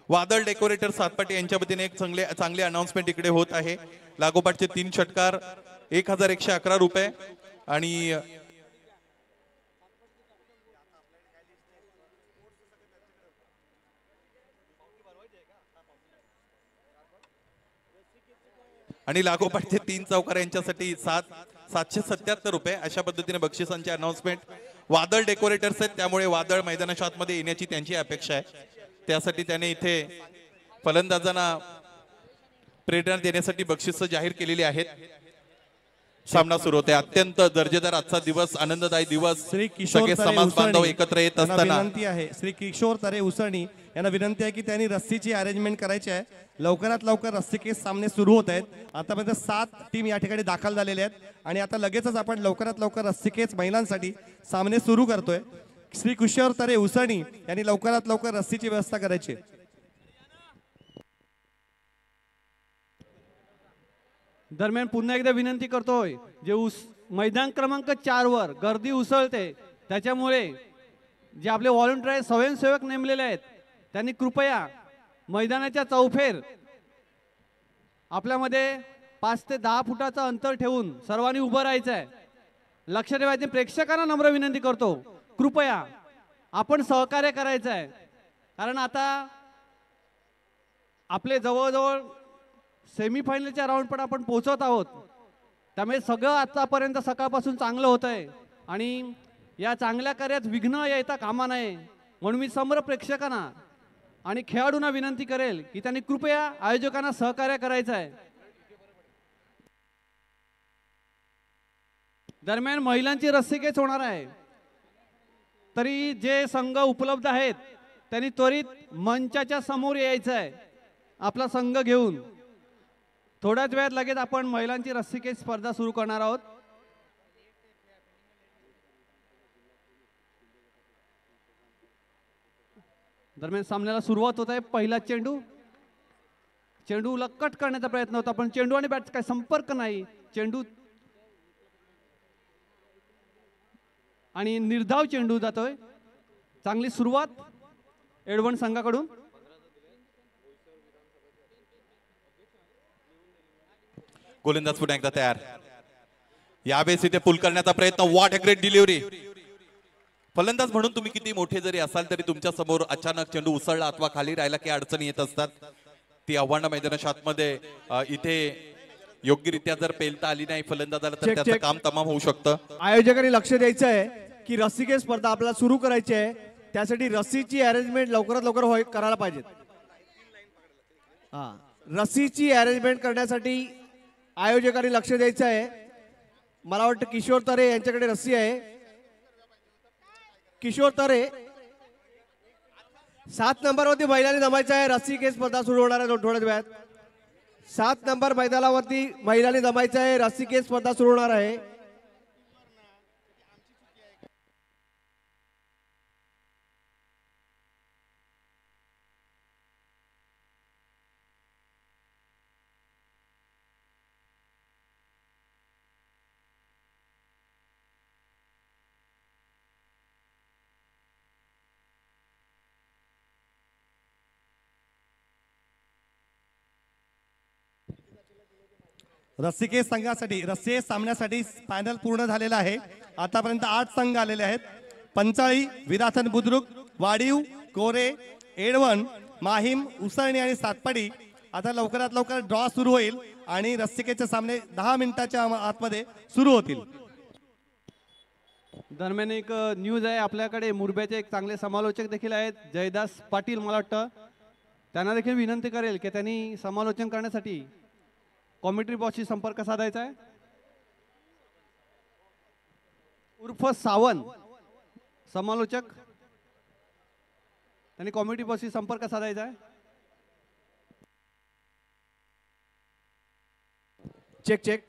Speaker 6: वादळ डेकोरेटर सातपाटी यांच्या वतीने एक चांगले अनाउन्समेंट इकडे होत आहे. लागोपाठचे 3 षटकार 1111 रुपये आणि आणि लागोपाठ ते 3 चौकार यांच्यासाठी 777 अशा पद्धतीने बक्षिसांची अनाउन्समेंट. वादळ डेकोरेटर्स आहेत, त्यामुळे वादळ मैदानाच्या आतमध्ये येण्याची त्यांची अपेक्षा आहे. त्यासाठी त्याने इथे फलंदाजांना प्रेरणा देण्यासाठी बक्षिसं जाहीर केलेली आहेत. सामना सुरू होते. अत्यंत दर्जेदार आजचा दिवस, आनंददायी दिवस.
Speaker 2: श्री किशोर
Speaker 6: सगळे
Speaker 2: तरे
Speaker 6: समाज बांधव
Speaker 2: उसळणी
Speaker 6: एकत्र येत
Speaker 2: यांना
Speaker 6: असताना
Speaker 2: विनंती आहे, श्री किशोर तरे उसळणी यांना विनंती आहे की त्यांनी रस्सीची अरेंजमेंट करायची आहे. लवकरात लवकर रस्सी केस सामने सुरू होत आहेत. आतापर्यंत 7 टीम या ठिकाणी दाखल झालेल्या आहेत आणि आता लगेचच आपण लवकरात लवकर रस्सी केस महिलांसाठी सामने सुरू करतोय. श्री किशोर तरे उसळणी यांनी लवकरात लवकर रस्सीची व्यवस्था करायची आहे.
Speaker 1: दरम्यान पुन्हा एकदा विनंती करतोय, जे मैदान क्रमांक 4 वर गर्दी उसळते, त्याच्यामुळे जे आपले व्हॉलंटियर स्वयंसेवक नेमलेले आहेत त्यांनी कृपया मैदानाच्या चौफेर आपल्यामध्ये 5 ते 10 फुटाचं अंतर ठेवून सर्वांनी उभं राहायचं आहे. लक्ष ठेवायचे. प्रेक्षकांना नम्र विनंती करतो, कृपया आपण सहकार्य करायचं आहे, कारण आता आपले जवळजवळ सेमीफायनलच्या राऊंड पण आपण पोहोचत आहोत. त्यामुळे सगळं आतापर्यंत सकाळपासून चांगलं होत आहे आणि या चांगल्या कार्यात विघ्न येता कामा नये, म्हणून मी समोर प्रेक्षकांना आणि खेळाडूंना विनंती करेल की त्यांनी कृपया आयोजकांना सहकार्य करायचं आहे. दरम्यान महिलांची रस्सीखेच होणार आहे, तरी जे संघ उपलब्ध आहेत त्यांनी त्वरित मंचाच्या समोर यायचं आहे आपला संघ घेऊन. थोड्याच वेळात लगेच आपण महिलांची रस्सीखेच स्पर्धा सुरू करणार आहोत. दरम्यान सामन्याला सुरुवात होत आहे. पहिला चेंडूला कट करण्याचा प्रयत्न होता, पण चेंडू आणि बॅटचा काही संपर्क नाही. चेंडू आणि निर्धाव चेंडू जातोय. चांगली सुरुवात एडवण संघाकडून.
Speaker 6: गोलंदाज पुन्हा एकदा तयार. यावेळेस इथे पुल करण्याचा प्रयत्न. What a great delivery. फलंदाज म्हणून तुम्ही किती मोठे जरी असाल तरी तुमच्या समोर अचानक चेंडू उसळला अथवा खाली राहिला की अडचणी येत असतात. ती आव्हानं मैदानाच्या आतमध्ये इथे योग्यरित्या जर पेलता आली नाही फलंदाजाला तर त्याचं काम तमाम होऊ शकतं.
Speaker 8: आयोजकांनी लक्ष द्यायचं आहे की रस्सीखेच स्पर्धा आपल्याला सुरू करायची आहे, त्यासाठी रस्सीची अरेंजमेंट लवकरात लवकर करायला पाहिजे. रस्सीची अरेंजमेंट करण्यासाठी आयोजकांनी लक्ष द्यायचं आहे. मला वाटतं किशोर तरे यांच्याकडे रस्सी आहे. किशोर तरे 7 नंबरवरती महिलांनी जमायचं आहे. रस्सीखेच स्पर्धा सुरू होणार आहे थोड्याच वेळात. 7 नंबर मैदानावरती महिलांनी जमायचं आहे. रस्सीखेच स्पर्धा सुरू होणार आहे.
Speaker 2: रस्सीखेच संघासाठी रस्सी सामन्यासाठी फायनल पूर्ण झालेला आहे. आतापर्यंत 8 संघ आलेले आहेत. पंचाळी, विराथन बुद्रुक, वाडीव, कोरे, एडवण, माहीम, उसळणी आणि सातपाडी. आता लवकरात लवकर ड्रॉ सुरू होईल आणि रस्सीखेचे सामने 10 मिनिटाच्या आतमध्ये सुरू होतील.
Speaker 1: दरम्यान एक न्यूज आहे आपल्याकडे. मुरब्याचे एक चांगले समालोचक देखील आहेत, जयदास पाटील. मला वाटतं त्यांना देखील विनंती करेल की त्यांनी समालोचन करण्यासाठी कॉमेंट्री बॉक्सशी संपर्क साधायचा आहे. उर्फ सावंत समालोचक, त्यांनी कॉमेंट्री बॉक्सशी संपर्क साधायचा आहे.
Speaker 8: चेक.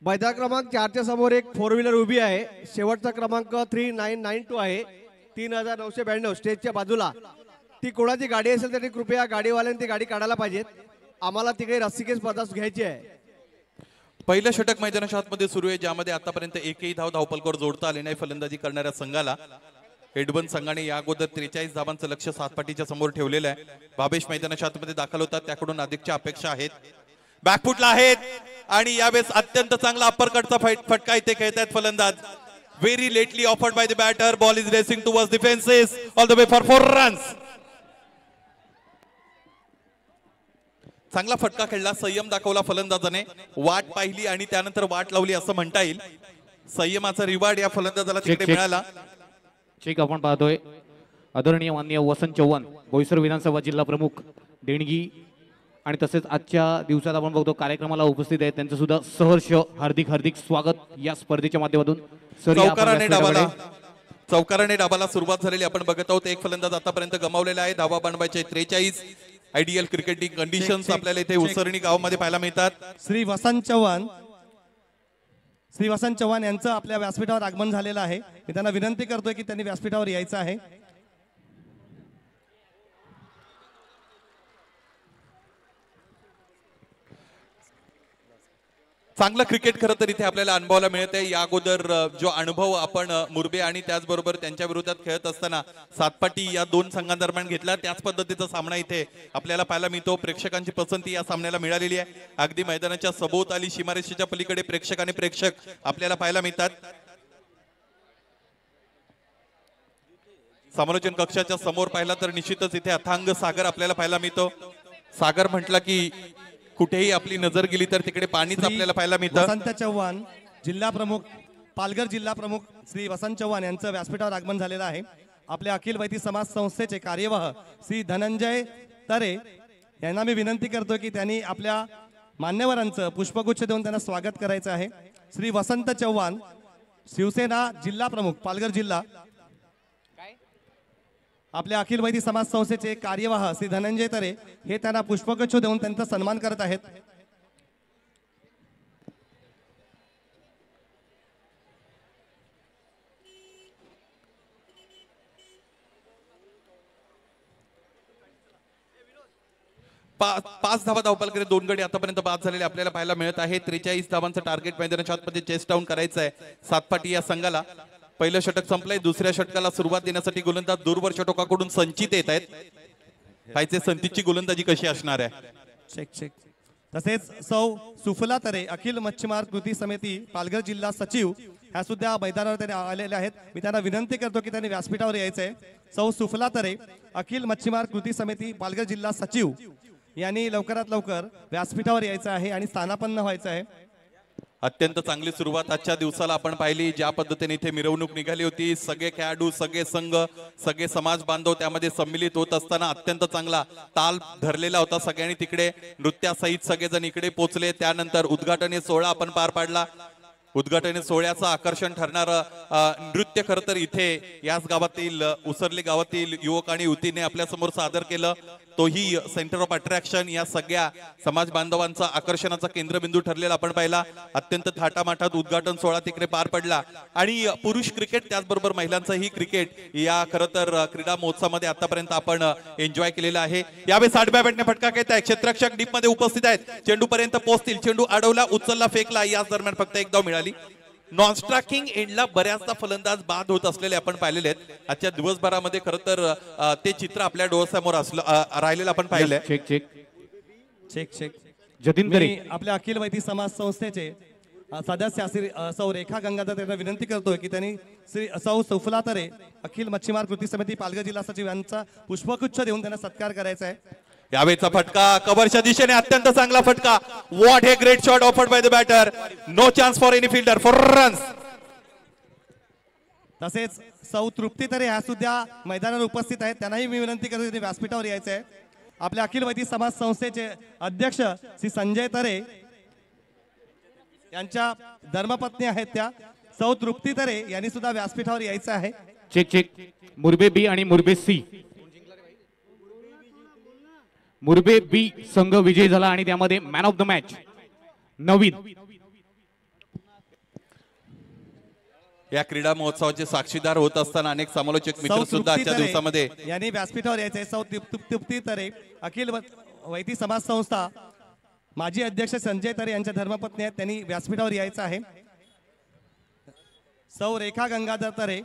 Speaker 8: मैदान क्रमांक 4च्या समोर एक 4 व्हीलर उभी आहे. शेवटचा क्रमांक 3992 आहे. 3992 स्टेजच्या बाजूला. ती कोणाची गाडी असेल तरी कृपया गाडीवाल्यांनी ती गाडी काढायला पाहिजेत. आम्हाला तिकडे रस्सीखेच स्पर्धा घ्यायची आहे.
Speaker 6: पहिलं षटक मैदानाच्या आतमध्ये सुरू आहे, ज्यामध्ये आतापर्यंत एकही धावपलकर जोडता आले नाही फलंदाजी करणाऱ्या संघाला. एडवन संघाने या अगोदर 43 धावांचं लक्ष सातपाटीच्या समोर ठेवलेलं आहे. भावेश मैदानाच्या आतमध्ये दाखल होतात, त्याकडून अधिकच्या अपेक्षा आहेत. बॅकफुटला आहेत आणि यावेळेस अत्यंत चांगला अप्परकटचा फटका इथे खेळतायत फलंदाज. Very lately offered by the batter. Ball is racing towards defences all the way for 4 runs. चांगला फटका खेळला, संयम दाखवला फलंदाजाने, वाट पाहिली आणि त्यानंतर वाट लावली असं म्हणता येईल. संयमाचा रिवार्ड या फलंदाजाला तिकडे मिळाला.
Speaker 4: चेक आपण पाहतोय. आदरणीय माननीय वसंत चव्हाण बोईसर विधानसभा जिल्हा प्रमुख देणगी आणि तसेच आजच्या दिवसात आपण बघतो कार्यक्रमाला उपस्थित आहेत, त्यांचं सुद्धा सहर्ष हार्दिक हार्दिक स्वागत या स्पर्धेच्या माध्यमातून.
Speaker 6: चौकाराने डाबाला सुरुवात झालेली आपण बघत आहोत. एक फलंदाज आतापर्यंत गमावलेला आहे. धावा बनवायचे 43. आयडियल क्रिकेटिंग कंडिशन्स आपल्याला इथे उसरणी गावामध्ये पाहायला मिळतात.
Speaker 2: श्री वसंत चव्हाण यांचं आपल्या व्यासपीठावर आगमन झालेलं आहे. मी त्यांना विनंती करतोय की त्यांनी व्यासपीठावर यायचं आहे.
Speaker 6: चांगलं क्रिकेट खरं तर इथे आपल्याला अनुभवायला मिळते. या अगोदर जो अनुभव आपण मुरबे आणि त्याचबरोबर त्यांच्या विरोधात खेळत असताना सातपाटी या दोन संघांदरम्यान घेतला, त्याच पद्धतीचा सामना इथे आपल्याला पाहायला मिळतो. प्रेक्षकांची पसंती या सामन्याला मिळालेली आहे. अगदी मैदानाच्या सभोवताली सीमारेषेच्या पलीकडे प्रेक्षक आपल्याला पाहायला मिळतात. समालोचन कक्षाच्या समोर पाहिला तर निश्चितच इथे अथांग सागर आपल्याला पाहायला मिळतो. सागर म्हटलं की कुठेही आपली नजर गेली तर तिकडे पाणीच आपल्याला पाहायला मिळतं.
Speaker 2: वसंत चव्हाण जिल्हा प्रमुख, पालघर जिल्हा प्रमुख श्री वसंत चव्हाण यांचं व्यासपीठावर आगमन झालेलं आहे. आपल्या अखिल वैदिक समाज संस्थेचे कार्यवाह श्री धनंजय तरे यांना मी विनंती करतो की त्यांनी आपल्या मान्यवरांचं पुष्पगुच्छ देऊन त्यांना स्वागत करायचं आहे. श्री वसंत चव्हाण शिवसेना जिल्हा प्रमुख पालघर जिल्हा, आपल्या अखिल वैदिक समाज संस्थेचे कार्यवाह श्री धनंजय तरे हे त्यांना पुष्पगुच्छ देऊन त्यांचा सन्मान करत आहेत.
Speaker 6: पाच धावा धावपालकडे 2 गडी आतापर्यंत बाद झालेले आपल्याला पाहायला मिळत आहे. 43 धावांचं टार्गेट मैदानाच्या आतमध्ये चेस डाऊन करायचं आहे सातपाटी या संघाला. पहिलं षटक संपलंय. दुसऱ्या षटकाला सुरुवात देण्यासाठी गोलंदाज दूरवर षटकाकडून संचित येत आहेत. पाहिजे संचितची गोलंदाजी कशी असणार आहे.
Speaker 2: चेक. तसेच सौ सुफला तरे अखिल मच्छीमार कृती समिती पालघर जिल्हा सचिव ह्या सुद्धा मैदानावर त्यांनी आलेले आहेत. मी त्यांना विनंती करतो की त्यांनी व्यासपीठावर यायचं आहे. सौ सुफला तरे अखिल मच्छीमार कृती समिती पालघर जिल्हा सचिव यांनी लवकरात लवकर व्यासपीठावर यायचं आहे आणि स्थानापन्न व्हायचं आहे.
Speaker 6: अत्यंत चांगली सुरुवात आजच्या दिवसाला आपण पाहिली. ज्या पद्धतीने इथे मिरवणूक निघाली होती, सगळे खेळाडू, सगळे संघ, सगळे समाज बांधव त्यामध्ये सम्मिलित होत असताना अत्यंत चांगला ताल धरलेला होता. सगळ्यांनी तिकडे नृत्यासहित सगळेजण इकडे पोहोचले. त्यानंतर उद्घाटनी सोहळा आपण पार पाडला. उद्घाटनी सोहळ्याचं आकर्षण ठरणारं नृत्य खरं तर इथे याच गावातील उसरली गावातील युवक आणि युवतीने आपल्या समोर सादर केलं. तोही सेंटर ऑफ अट्रॅक्शन या सगळ्या समाज बांधवांचा आकर्षणाचा केंद्रबिंदू ठरलेला आपण पाहिला. अत्यंत थाटामाटात उद्घाटन सोहळा तिकडे पार पडला आणि पुरुष क्रिकेट त्याचबरोबर महिलांचंही क्रिकेट या खरं तर क्रीडा महोत्सवामध्ये आतापर्यंत आपण एन्जॉय केलेला आहे. यावेळी 60 बॅटने फटका घेत आहे. क्षेत्ररक्षक डीप मध्ये उपस्थित आहेत. चेंडू पर्यंत पोहोचतील. चेंडू अडवला, उचलला, फेकला. याच दरम्यान फक्त एक धाव मिळाली. नॉन स्ट्रायकिंग एंडला बऱ्याचदा फलंदाज बाद होत असलेले आपण पाहिलेले आहेत. आजच्या दिवसभरामध्ये खरं तर ते चित्र आपल्या डोळ्यासमोर राहिलेलं आपण पाहिलंय.
Speaker 2: चेक.
Speaker 4: जतीन तरे
Speaker 2: आपल्या अखिल वैदिक समाज संस्थेचे सदस्य श्री सौ रेखा गंगाधर यांना विनंती करतोय की त्यांनी श्री सौ सुफला तरे अखिल मच्छीमार कृती समिती पालघर जिल्हा सचिव यांचा पुष्पगुच्छ देऊन त्यांना सत्कार करायचा आहे.
Speaker 6: यावेळेचा फटका कव्हरच्या दिशेने अत्यंत चांगला फटका. What a great shot offered by the batter. No chance for any fielder for runs.
Speaker 2: तसेच सौ तृप्ती तरे ह्या सुद्धा मैदानावर उपस्थित आहेत. त्यांनाही मी विनंती करतो त्यांनी व्यासपीठावर यायचं आहे. आपल्या अखिल वैदिक समाज संस्थेचे अध्यक्ष श्री संजय तरे यांच्या धर्मपत्नी आहेत त्या सौ तृप्ती तरे यांनी सुद्धा व्यासपीठावर यायचं आहे.
Speaker 4: चेक. मुरबे बी आणि मुरबे सी. मुरबे बी संघ विजयी झाला आणि त्यामध्ये मॅन ऑफ द मॅच नवीन.
Speaker 6: या क्रीडा महोत्सवाचे साक्षीदार होत असताना अनेक समालोचक मित्र सुद्धा आजच्या दिवसामध्ये
Speaker 2: यांनी व्यासपीठावर यायचे. सौ तृप्ती तरे अखिल वैदिक समाज संस्था माजी अध्यक्ष संजय तरे यांच्या धर्मपत्नी आहेत. त्यांनी व्यासपीठावर यायचं आहे. सौ रेखा गंगाधर तरे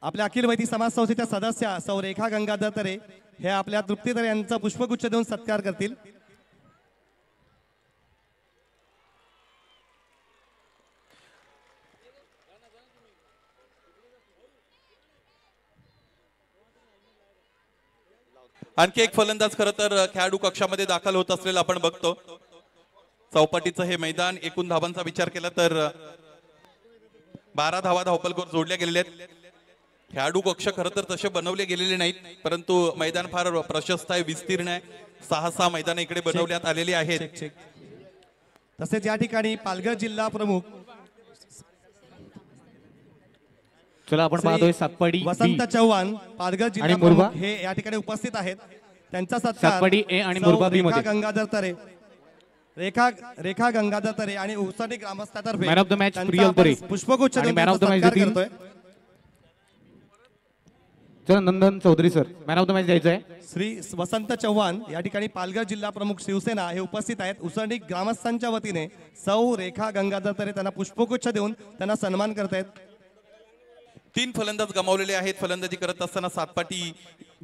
Speaker 2: आपल्या अखिल वैदिक समाज संस्थेच्या सदस्य सौ रेखा गंगाधर तरे हे आपल्या तृप्तीधर यांचा पुष्पगुच्छ देऊन सत्कार करतील.
Speaker 6: आणखी एक फलंदाज खरं तर खेळाडू कक्षामध्ये दाखल होत असलेलं आपण बघतो. चौपाटीचं हे मैदान एकूण धावांचा विचार केला तर 12 धावा धावपलकोर जोडल्या गेलेल्या आहेत. खेळाडू कक्ष खरं तर तसे बनवले गेलेले नाहीत, परंतु मैदान फार प्रशस्त आहे, विस्तीर्ण आहे. 6 मैदान इकडे बनवण्यात आलेली आहेत.
Speaker 2: तसेच या ठिकाणी पालघर जिल्हा प्रमुख
Speaker 4: चला आपण पाहतोय सातपाडी
Speaker 2: वसंत चव्हाण पालघर जिल्हा प्रमुख हे या ठिकाणी उपस्थित आहेत. त्यांचा सत्कार
Speaker 4: सातपाडी ए आणि मुरबा बी मध्ये
Speaker 2: गंगाधर तरे रेखा गंगाधर तरे आणि उसडी ग्रामस्थातर्फे
Speaker 4: man of the match Priyal Tare
Speaker 2: पुष्पगुच्छ
Speaker 4: आणि मॅन ऑफ द मॅच
Speaker 2: करतोय.
Speaker 4: चला Nandan Chaudhari sir man of the match द्यायचं आहे.
Speaker 2: श्री वसंत चव्हाण या ठिकाणी पालघर जिल्हा प्रमुख शिवसेना हे उपस्थित आहेत. उसडी ग्रामस्थांच्या वतीने सौ रेखा गंगाधर तरे त्यांना पुष्पगुच्छ देऊन त्यांना सन्मान करतायत.
Speaker 6: 3 फलंदाज गमावलेले आहेत. फलंदाजी करत असताना सातपाटी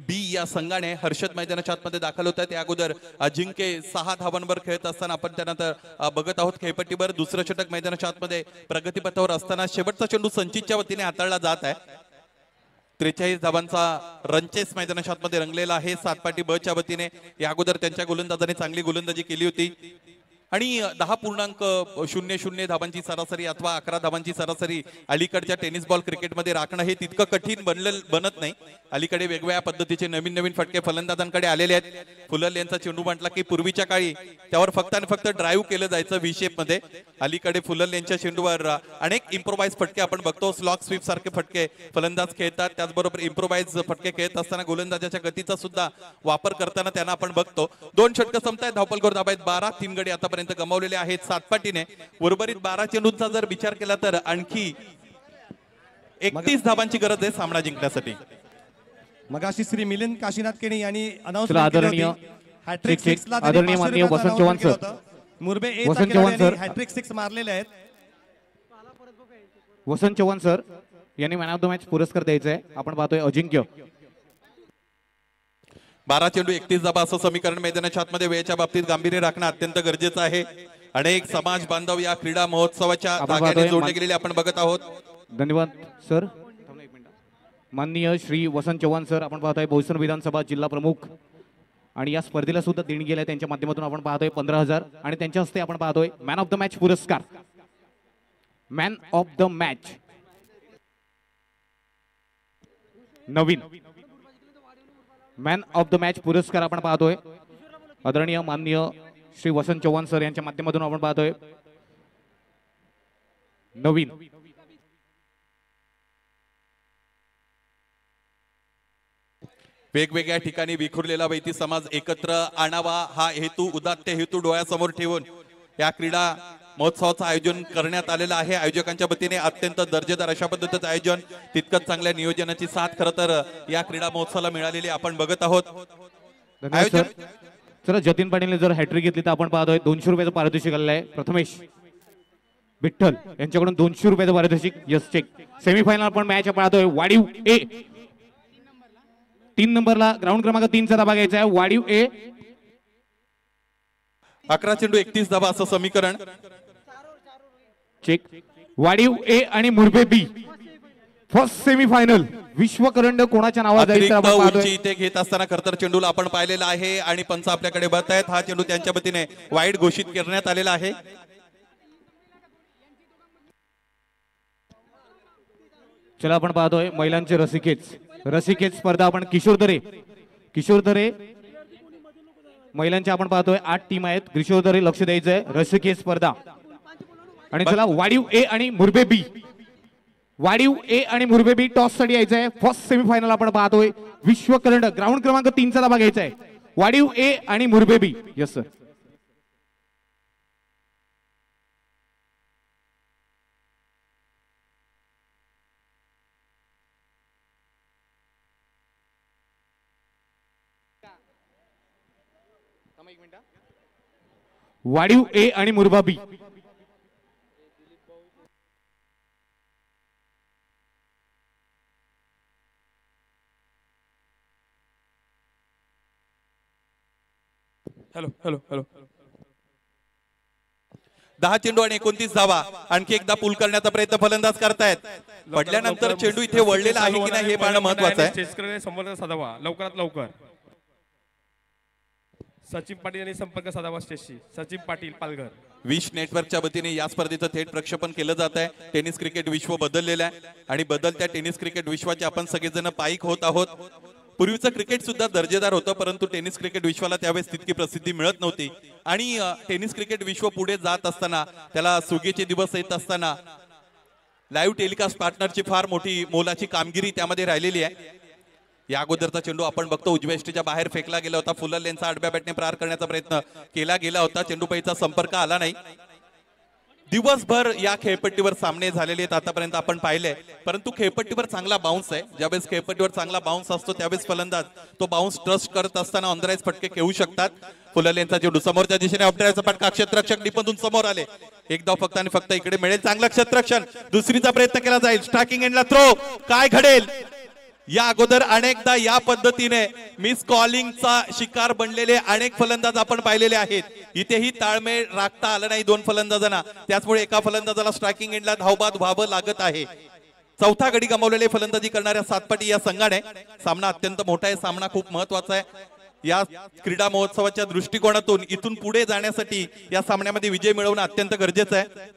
Speaker 6: बी या संघाने हर्षद मैदानाच्या आतमध्ये दाखल होत आहेत. या अगोदर अजिंक्य 6 धावांवर खेळत असताना आपण त्यानंतर बघत आहोत खेळपट्टीवर दुसरं षटक मैदानाच्या आतमध्ये प्रगतीपथावर असताना शेवटचा चेंडू संचितच्या वतीने हाताळला जात आहे. 43 धावांचा रनचेस मैदानाच्या आतमध्ये रंगलेला आहे सातपाटी ब च्या वतीने. या अगोदर त्यांच्या गोलंदाजाने चांगली गोलंदाजी केली होती आणि 10.00 धावांची सरासरी अथवा 11 धावांची सरासरी अलीकडच्या टेनिस बॉल क्रिकेटमध्ये राखणं हे तितकं कठीण बनत नाही. अलीकडे वेगवेगळ्या पद्धतीचे नवीन फटके फलंदाजांकडे आलेले आहेत. फुलर यांचा चेंडू म्हटला की पूर्वीच्या काळी त्यावर फक्त आणि फक्त ड्राईव्ह केलं जायचं व्ही शेप मध्ये. अलीकडे फुलर यांच्या चेंडूवर अनेक इम्प्रोवाइज फटके आपण बघतो. स्लॉक स्वीप सारखे फटके फलंदाज खेळतात. त्याचबरोबर इम्प्रोवाइज फटके खेळत असताना गोलंदाजाच्या गतीचा सुद्धा वापर करताना त्यांना आपण बघतो. 2 षटकं संपतायत. धावपलकोर धाबा आहेत 12. 3 गडी आतापर्यंत गमावलेले आहेत सातपाटीने. उर्वरित 12 चेंडूंचा जर विचार केला तर आणखी 31 धावांची गरज आहे सामना जिंकण्यासाठी.
Speaker 2: मगाशी श्री मिलिंद काशीनाथ केणी यांनी
Speaker 4: आदरणीय
Speaker 2: हॅट्रिक 6 ला
Speaker 4: आदरणीय माननीय वसंत चव्हाण सर
Speaker 2: मुरबे ए
Speaker 4: वसंत चव्हाण सर
Speaker 2: हॅट्रिक 6 मारलेले आहेत.
Speaker 4: वसंत चव्हाण सर यांनी मॅन ऑफ द मॅच पुरस्कार द्यायचा आहे. आपण पाहतोय अजिंक्य
Speaker 6: 12 चेंडू 31 धावा असं समीकरण मैदानाच्या आतमध्ये वेळेच्या बाबतीत गांभीर्य राखणं अत्यंत गरजेचं आहे. अनेक समाज बांधव या क्रीडा महोत्सवाच्या धाग्याने जोडले गेलेले आपण बघत आहोत.
Speaker 4: धन्यवाद सर. माननीय श्री वसंत चव्हाण सर आपण पाहतोय भोसर विधानसभा जिल्हा प्रमुख आणि या स्पर्धेला सुद्धा देणगी आहे त्यांच्या माध्यमातून आपण पाहतोय 15,000 आणि त्यांच्या हस्ते आपण पाहतोय मॅन ऑफ द मॅच पुरस्कार. Man of the match Naveen man of the match पुरस्कार आपण पाहतोय आदरणीय माननीय श्री वसंत चव्हाण सर यांच्या माध्यमातून आपण पाहतोय नवीन.
Speaker 6: वेगवेगळ्या ठिकाणी विखुरलेला वैती समाज एकत्र आणावा हा हेतू उदात्त हेतू डोळ्यासमोर ठेवून या क्रीडा महोत्सवाचं आयोजन करण्यात आलेलं आहे. आयोजकांच्या वतीने अत्यंत दर्जेदार अशा पद्धतीचं आयोजन तितकंच चांगल्या नियोजनाची साथ खरं तर या क्रीडा महोत्सवाला मिळालेली आपण बघत आहोत.
Speaker 4: चला जतीन पाटीलने जर हॅट्रिक घेतली तर आपण पाहतोय 200 रुपयाचं पारितोषिक आलेलं आहे. प्रथमेश विठ्ठल यांच्याकडून 200 रुपयाचं पारितोषिक. Yes check. सेमीफायनल आपण मॅच पाहतोय वाडीव ए 3 नंबरला ग्राउंड क्रमांक 3 चा धावा घ्यायचा आहे. वाडीव ए
Speaker 6: 11 चेंडू 31 धावा असं समीकरण.
Speaker 4: चेक. वाडीव ए आणि मुरबे बी फर्स्ट सेमीफायनल. विश्वकरंड कोणाच्या नावात जाईल
Speaker 6: उंची इथे घेत असताना खरतर चेंडूला आपण पाहिलेला आहे आणि पंच आपल्याकडे बघत आहेत. हा चेंडू त्यांच्या वतीने वाईड घोषित करण्यात आलेला आहे.
Speaker 4: चला आपण पाहतोय महिलांचे रसिकेच स्पर्धा. आपण किशोर दरे महिलांच्या आपण पाहतोय 8 टीम आहेत. किशोर दरे लक्ष द्यायचंय रसिकेच स्पर्धा. आणि चला वाडीव ए आणि मुरबे बी टॉस साठी यायचंय. फर्स्ट सेमीफायनल आपण पाहतोय विश्वकरंड ग्राउंड क्रमांक 3 चा धावा घ्यायचा आहे. वाडीव ए आणि मुरबे बी. Yes sir. वाडीव ए आणि मुरबा बी.
Speaker 9: हॅलो हॅलो हॅलो
Speaker 6: 10 चेंडू आणि 29 धावा. आणखी एकदा पूल करण्याचा प्रयत्न फलंदाज करतायत. पडल्यानंतर चेंडू इथे वळलेला आहे की नाही हे पाहणं महत्वाचं आहे.
Speaker 9: संपर्क साधावा लवकरात लवकर. सचिन पाटील यांनी संपर्क साधावा स्टेजशी. सचिन पाटील पालघर.
Speaker 6: विश नेटवर्कच्या वतीने या स्पर्धेचं थेट प्रक्षेपण केलं जात आहे. टेनिस क्रिकेट विश्व बदललेलं आहे आणि बदलत्या टेनिस क्रिकेट विश्वाचे आपण सगळेजण पाईक होत आहोत. पूर्वीचं क्रिकेट सुद्धा दर्जेदार होतं, परंतु टेनिस क्रिकेट विश्वाला त्यावेळेस तितकी प्रसिद्धी मिळत नव्हती. आणि टेनिस क्रिकेट विश्व पुढे जात असताना, त्याला सुगीचे दिवस येत असताना लाईव्ह टेलिकास्ट पार्टनरची फार मोठी मोलाची कामगिरी त्यामध्ये राहिलेली आहे. या अगोदरचा चेंडू आपण बघतो उजव्या एष्टीच्या बाहेर फेकला गेला होता. फुलर लेनचा आडव्या बॅटने प्रहार करण्याचा प्रयत्न केला गेला होता. चेंडूपैचा संपर्क आला नाही. दिवसभर या खेळपट्टीवर सामने झालेले आहेत आतापर्यंत आपण पाहिले, परंतु खेळपट्टीवर चांगला बाउन्स आहे. ज्यावेळेस खेळपट्टीवर चांगला बाउन्स असतो त्यावेळेस फलंदाज तो बाउन्स ट्रस्ट करत असताना ऑन द राईज फटके खेळू शकतात. फुलर लेनचा चेंडू समोरच्या दिशेने ऑप्टरायचा फटका. क्षेत्ररक्षक डिपमधून समोर आले. एक धाव फक्त आणि फक्त इकडे मिळेल. चांगला क्षेत्ररक्षण. दुसरीचा प्रयत्न केला जाईल. स्ट्रायकिंग एंडला थ्रो. काय घडेल? या अगोदर अनेकदा या पद्धतीने मिस कॉलिंगचा शिकार बनलेले अनेक फलंदाज आपण पाहिलेले आहेत. इथेही ताळमेळ राखता आलं नाही दोन फलंदाजांना, त्याचमुळे एका फलंदाजाला स्ट्रायकिंग एंडला धावबाद व्हावं लागत आहे. चौथा गडी गमावलेले फलंदाजी करणाऱ्या सातपाटी या संघाने. सामना अत्यंत मोठा आहे. सामना खूप महत्वाचा आहे. या क्रीडा महोत्सवाच्या दृष्टिकोनातून इथून पुढे जाण्यासाठी या सामन्यामध्ये विजय मिळवणं अत्यंत गरजेचं आहे.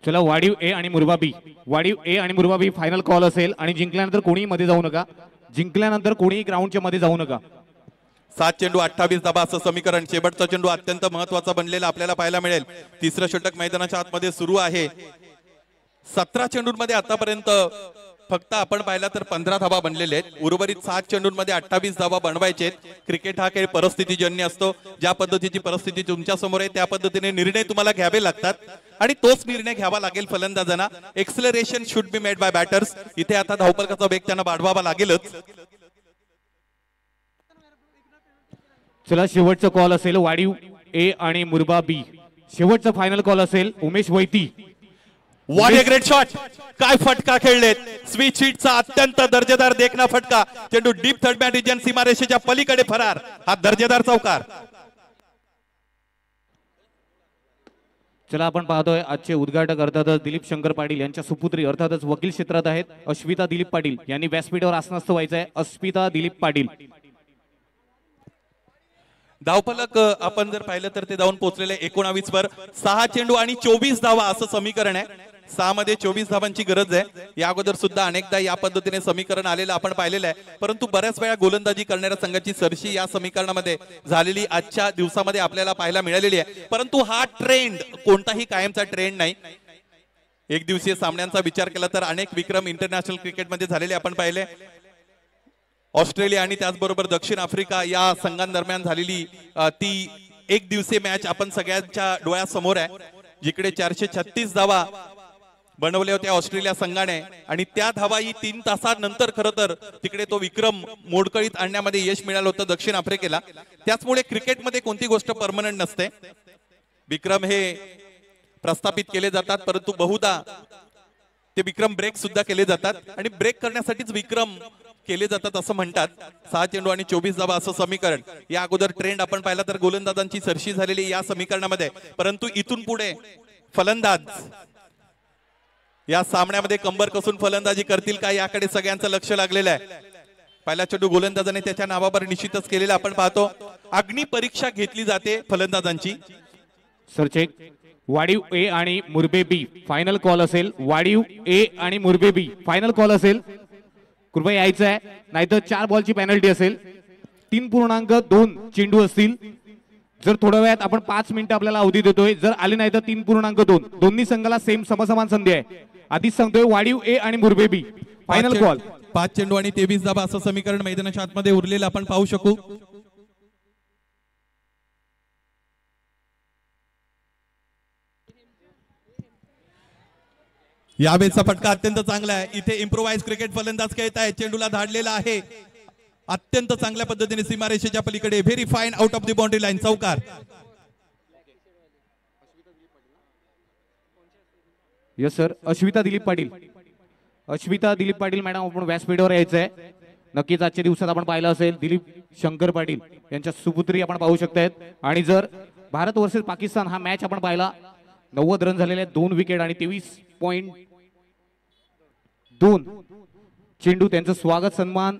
Speaker 4: चला वाडीव ए आणि मुरबा बी. वाडीव ए आणि मुरबा बी फायनल कॉल असेल आणि जिंकल्यानंतर कोणीही मध्ये जाऊ नका. जिंकल्यानंतर कोणीही ग्राउंडच्या मध्ये जाऊ नका.
Speaker 6: 7 चेंडू 28 धाबा असं समीकरण. शेवटचा चेंडू अत्यंत महत्वाचा बनलेला आपल्याला पाहायला मिळेल. तिसरं षटक मैदानाच्या आतमध्ये सुरू आहे. 17 चेंडूंमध्ये आतापर्यंत फक्त आपण पाहिला तर 15 धाबा बनलेले आहेत. उर्वरित 7 चेंडूंमध्ये 28 धाबा बनवायचे आहेत. क्रिकेट हा खेळ परिस्थितीजन्य असतो. ज्या पद्धतीची परिस्थिती तुमच्या समोर आहे त्या पद्धतीने निर्णय तुम्हाला घ्यावे लागतात आणि तोच निर्णय घ्यावा लागेल फलंदाजांना. Acceleration should be made by batters. इथे आता धावफलकाचा वेग त्यांना वाढवावा लागेलच.
Speaker 4: चला शेवटचा कॉल असेल वाडीव ए आणि मुरबा बी. शेवटचा फायनल कॉल असेल. Umesh Vaiti.
Speaker 6: What a great shot. काय फटका खेळलेत. स्विच हिटचा अत्यंत दर्जेदार देखना फटका. चेंडू डीप थर्ड मॅन रिजन सीमारेषेच्या पलीकडे फरार. हा दर्जेदार चौकार.
Speaker 4: चला आपण पाहतोय आजचे उद्घाटक अर्थातच दिलीप शंकर पाटील यांच्या सुपुत्री अर्थातच वकील क्षेत्रात आहेत अश्विता दिलीप पाटील यांनी व्यासपीठावर आसनस्थ व्हायचं आहे. अश्विता दिलीप पाटील.
Speaker 6: धावफलक आपण जर पाहिलं तर ते जाऊन पोहोचलेले 19 वर. 6 चेंडू आणि 24 धावा असं समीकरण आहे. 6 मध्ये 24 धावांची गरज आहे. या अगोदर सुद्धा अनेकदा या पद्धतीने समीकरण आलेलं आपण पाहिलेलं आहे, परंतु बऱ्याच वेळा गोलंदाजी करणाऱ्या संघाची सरशी या समीकरणामध्ये झालेली आजच्या दिवसामध्ये आपल्याला पाहायला मिळालेली आहे. परंतु हा ट्रेंड कोणताही कायमचा ट्रेंड नाही. एक दिवसीय सामन्यांचा विचार केला तर अनेक विक्रम इंटरनॅशनल क्रिकेटमध्ये झालेले आपण पाहिले. ऑस्ट्रेलिया आणि त्याचबरोबर दक्षिण आफ्रिका या संघांदरम्यान झालेली ती एक दिवसीय मॅच आपण सगळ्यांच्या डोळ्यासमोर आहे, जिकडे 436 धावा बनवल्या होत्या ऑस्ट्रेलिया संघाने आणि त्या धावाही 3 तासानंतर खरं तर तिकडे तो विक्रम मोडकळीत आणण्यामध्ये यश मिळालं होतं दक्षिण आफ्रिकेला. त्याचमुळे क्रिकेटमध्ये कोणती गोष्ट परमनंट नसते. विक्रम हे प्रस्थापित केले जातात, परंतु बहुधा ते विक्रम ब्रेक सुद्धा केले जातात आणि ब्रेक करण्यासाठीच विक्रम केले जातात असं म्हणतात. 6 चेंडू आणि 24 धावा असं समीकरण. या अगोदर ट्रेंड आपण पाहिला तर गोलंदाजांची सरशी झालेली या समीकरणामध्ये, परंतु इथून पुढे फलंदाज या सामन्यामध्ये कंबर कसून फलंदाजी करतील का याकडे सगळ्यांचं लक्ष लागलेलं आहे. पहिला चेंडू गोलंदाजाने त्याच्या नावावर निश्चितच केलेला आपण पाहतो. अग्नि परीक्षा घेतली जाते फलंदाजांची.
Speaker 4: सरचेक वाडीव ए आणि मुरबे बी फायनल कॉल असेल. वाडीव ए आणि मुरबे बी फायनल कॉल असेल. कृपया यायचं आहे, नाहीतर 4 बॉलची पेनल्टी असेल. 3.2 चेंडू असतील. जर थोड्या वेळात आपण 5 मिनिटं आपल्याला अवधी देतोय, जर आले नाही तर 3.2. दोन्ही संघाला सेम समसमान संधी आहे. आधीच सांगतोय वाडीव ए आणि मुरबे बी फायनल कॉल.
Speaker 6: 5 चेंडू आणि 23 धावा असं समीकरण मैदानाच्या आतमध्ये उरलेलं आपण पाहू शकू. यावेळेचा फटका अत्यंत चांगला आहे. इथे इम्प्रोवाइज क्रिकेट फलंदाज खेळत आहे. चेंडूला धाडलेला आहे अत्यंत चांगल्या पद्धतीने सीमारेषेच्या पलीकडे. Very fine out of the boundary line. चौकार.
Speaker 4: Yes sir. Ashvita Dilip Patil. Ashvita Dilip Patil madam आपण व्यासपीठावर यायचं आहे.
Speaker 10: नक्कीच आजच्या दिवसात आपण पाहिलं असेल दिलीप शंकर पाटील यांच्या सुपुत्री आपण पाहू शकतायत. आणि जर भारत वर्सेस पाकिस्तान हा मॅच आपण पाहिला 90 रन झालेले आहेत, 2 विकेट आणि 23.2 चेंडू. त्यांचं स्वागत सन्मान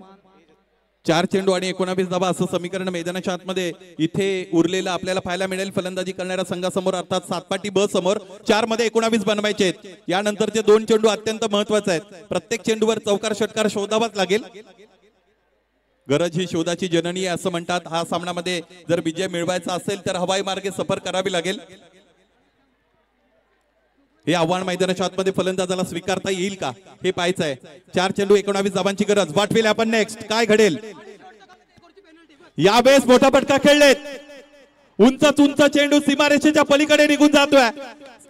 Speaker 6: 4 चेंडू आणि 19 धावा असं समीकरण मैदानाच्या आतमध्ये इथे उरलेलं आपल्याला पाहायला मिळेल. फलंदाजी करणाऱ्या संघासमोर अर्थात सातपाटी ब समोर 4 मध्ये 19 बनवायचे आहेत. यानंतरचे 2 चेंडू अत्यंत महत्वाचे आहेत. प्रत्येक चेंडूवर चौकार षटकार शोधावाच लागेल. गरज ही शोधाची जननी आहे असं म्हणतात. हा सामन्यामध्ये जर विजय मिळवायचा असेल तर हवाई मार्गे सफर करावी लागेल. हे आव्हान मैदानाच्या आतमध्ये फलंदाजाला स्वीकारता येईल का हे पाहायचं आहे. 4 चेंडू 19 धावांची गरज. वाट पाहिली आपण नेक्स्ट काय घडेल. यावेळेस मोठा फटका खेळलेत. उंच चेंडू सीमारेषेच्या पलीकडे निघून जातोय.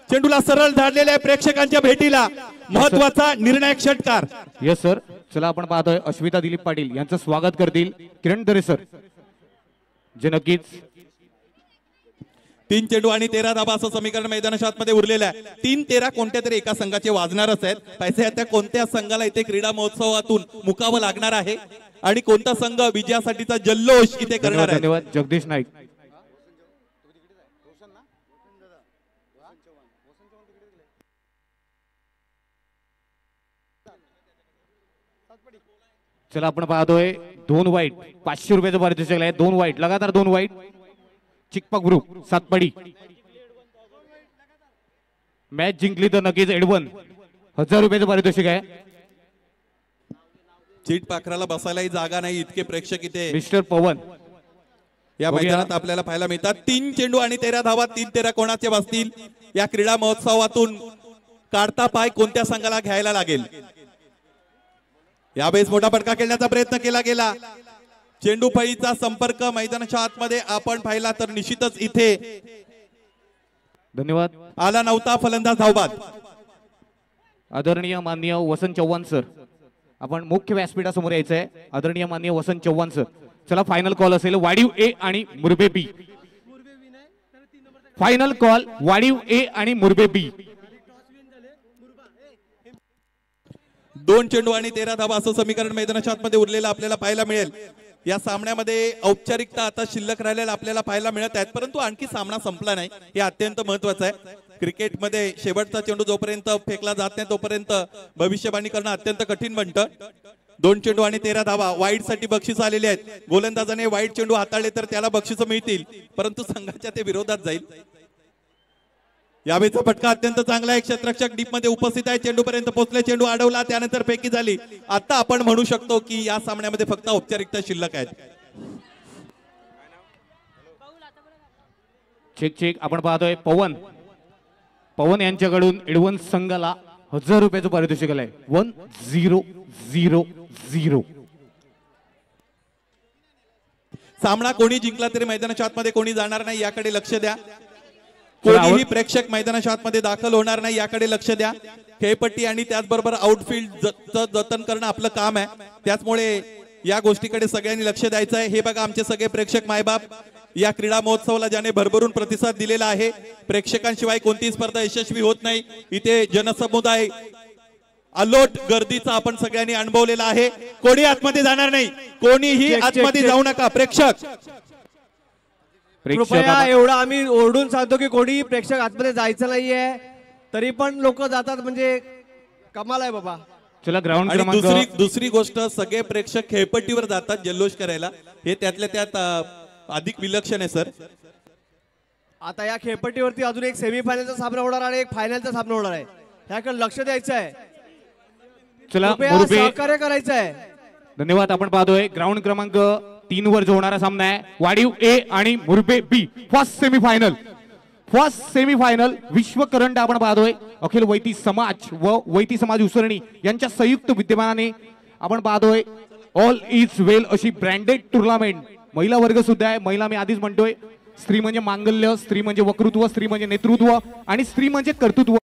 Speaker 6: चेंडूला सरळ धाडलेल्या प्रेक्षकांच्या भेटीला महत्वाचा निर्णायक षटकार.
Speaker 10: Yes sir. चला आपण पाहतोय अश्विता दिलीप पाटील यांचं स्वागत करतील किरण दरे सर, जे नक्कीच
Speaker 6: 3 चेंडू आणि 13 धावा असं समीकरण मैदानाच्या आतमध्ये उरलेलं आहे. 3-13 कोणत्या तरी एका संघाचे वाजणारच आहेत. पैसे त्या कोणत्या संघाला इथे क्रीडा महोत्सवातून मुकावं लागणार आहे आणि कोणता संघ विजयासाठीचा जल्लोष इथे करणार आहे.
Speaker 10: धन्यवाद जगदीश नाईक. चला आपण पाहतोय 2 वाईट 500 रुपयाचं पारितोषिक आहे. 2 वाईट लगातार 2 वाईट. चिकपा ग्रुप सातपाडी मॅच जिंकली तर नक्कीच एडवन 1000 रुपयाचं पारितोषिक आहे.
Speaker 6: चीट पाखराला बसायलाही जागा नाही इतके प्रेक्षक इथे
Speaker 10: मिस्टर पवन
Speaker 6: या मैदानात आपल्याला पाहायला मिळतात. 3 चेंडू आणि 13 धावा. 3-13 कोणाचे वाजतील. या क्रीडा महोत्सवातून काढता पाय कोणत्या संघाला घ्यायला लागेल. यावेळेस मोठा फटका खेळण्याचा प्रयत्न केला गेला. चेंडू फळीचा संपर्क मैदानाच्या आतमध्ये आपण पाहिला तर निश्चितच इथे
Speaker 10: धन्यवाद
Speaker 6: आला नव्हता. फलंदाज धावबाद.
Speaker 10: आदरणीय माननीय वसंत चव्हाण सर, आपण मुख्य व्यासपीठासमोर यायचं आहे. आदरणीय माननीय वसंत चव्हाण सर. चला फायनल कॉल असेल वाडीव ए आणि मुरबे बी. फायनल कॉल वाडीव ए आणि मुरबे बी.
Speaker 6: 2 चेंडू आणि 13 धावा असं समीकरण मैदानाच्या आतमध्ये उरलेलं आपल्याला पाहायला मिळेल. या सामन्यामध्ये औपचारिकता आता शिल्लक राहिलेला आपल्याला पाहायला मिळत आहेत, परंतु आणखी सामना संपला नाही हे अत्यंत महत्वाचं आहे. क्रिकेटमध्ये शेवटचा चेंडू जोपर्यंत फेकला जात नाही तोपर्यंत भविष्यवाणी करणं अत्यंत कठीण बनतं. 2 चेंडू आणि 13 धावा. वाईट साठी बक्षीस आलेले आहेत. गोलंदाजाने वाईट चेंडू हाताळले तर त्याला बक्षीस मिळतील, परंतु संघाच्या ते विरोधात जाईल. यावेळीचा फटका अत्यंत चांगला आहे. क्षेत्ररक्षक डीप मध्ये उपस्थित आहे. चेंडू पर्यंत पोहोचले. चेंडू अडवला त्यानंतर फेकी झाली. आता आपण म्हणू शकतो की या सामन्यामध्ये फक्त औपचारिकता शिल्लक आहेत.
Speaker 10: चेक आपण पाहतोय पवन यांच्याकडून एडवन संघाला 1000 रुपयाचं पारितोषिक आलंय. 1000.
Speaker 6: सामना कोणी जिंकला तरी मैदानाच्या आतमध्ये कोणी जाणार नाही याकडे लक्ष द्या. कोणीही प्रेक्षक मैदानाच्या आतमध्ये दाखल होणार नाही याकडे लक्ष द्या. खेळपट्टी आणि त्याचबरोबर आउटफील्ड जतन करणं आपलं काम आहे. त्याचमुळे या गोष्टीकडे सगळ्यांनी लक्ष द्यायचं आहे. हे बघा आमचे सगळे प्रेक्षक मायबाप या क्रीडा महोत्सवाला ज्याने भरभरून प्रतिसाद दिलेला आहे. प्रेक्षकांशिवाय कोणतीही स्पर्धा यशस्वी होत नाही. इथे जनसमुदाय अलोट गर्दीचा आपण सगळ्यांनी अनुभवलेला आहे. कोणी आतमध्ये जाणार नाही. कोणीही आतमध्ये जाऊ नका. प्रेक्षक
Speaker 8: कृपया एवढं आम्ही ओरडून सांगतो की कोणी प्रेक्षक आतमध्ये जायचं नाहीये, तरी पण लोक जातात म्हणजे कमाल आहे बाबा.
Speaker 10: चला ग्राउंड
Speaker 6: आणि दुसरी गोष्ट सगळे प्रेक्षक खेळपट्टीवर जातात जल्लोष करायला. हे त्यातल्या त्यात अधिक विलक्षण आहे सर.
Speaker 8: आता या खेळपट्टीवरती अजून एक सेमीफायनलचा सामना होणार आणि एक फायनलचा सामना होणार आहे. ह्याकडे लक्ष द्यायचं आहे.
Speaker 10: चला
Speaker 8: सहकार्य करायचं आहे.
Speaker 10: धन्यवाद. आपण पाहतोय ग्राउंड क्रमांक 3 वर जो होणारा सामना आहे वाडीव ए आणि मुरबे बी. फर्स्ट सेमीफायनल विश्व करंट आपण पाहतोय अखिल वैती समाज व वैती समाज उसरणी यांच्या संयुक्त विद्यमानाने आपण पाहतोय ऑल इज वेल अशी ब्रँडेड टुर्नामेंट. महिला वर्ग सुद्धा आहे. महिला मी आधीच म्हणतोय स्त्री म्हणजे मांगल्य, स्त्री म्हणजे वक्तृत्व, स्त्री म्हणजे नेतृत्व आणि स्त्री म्हणजे कर्तृत्व.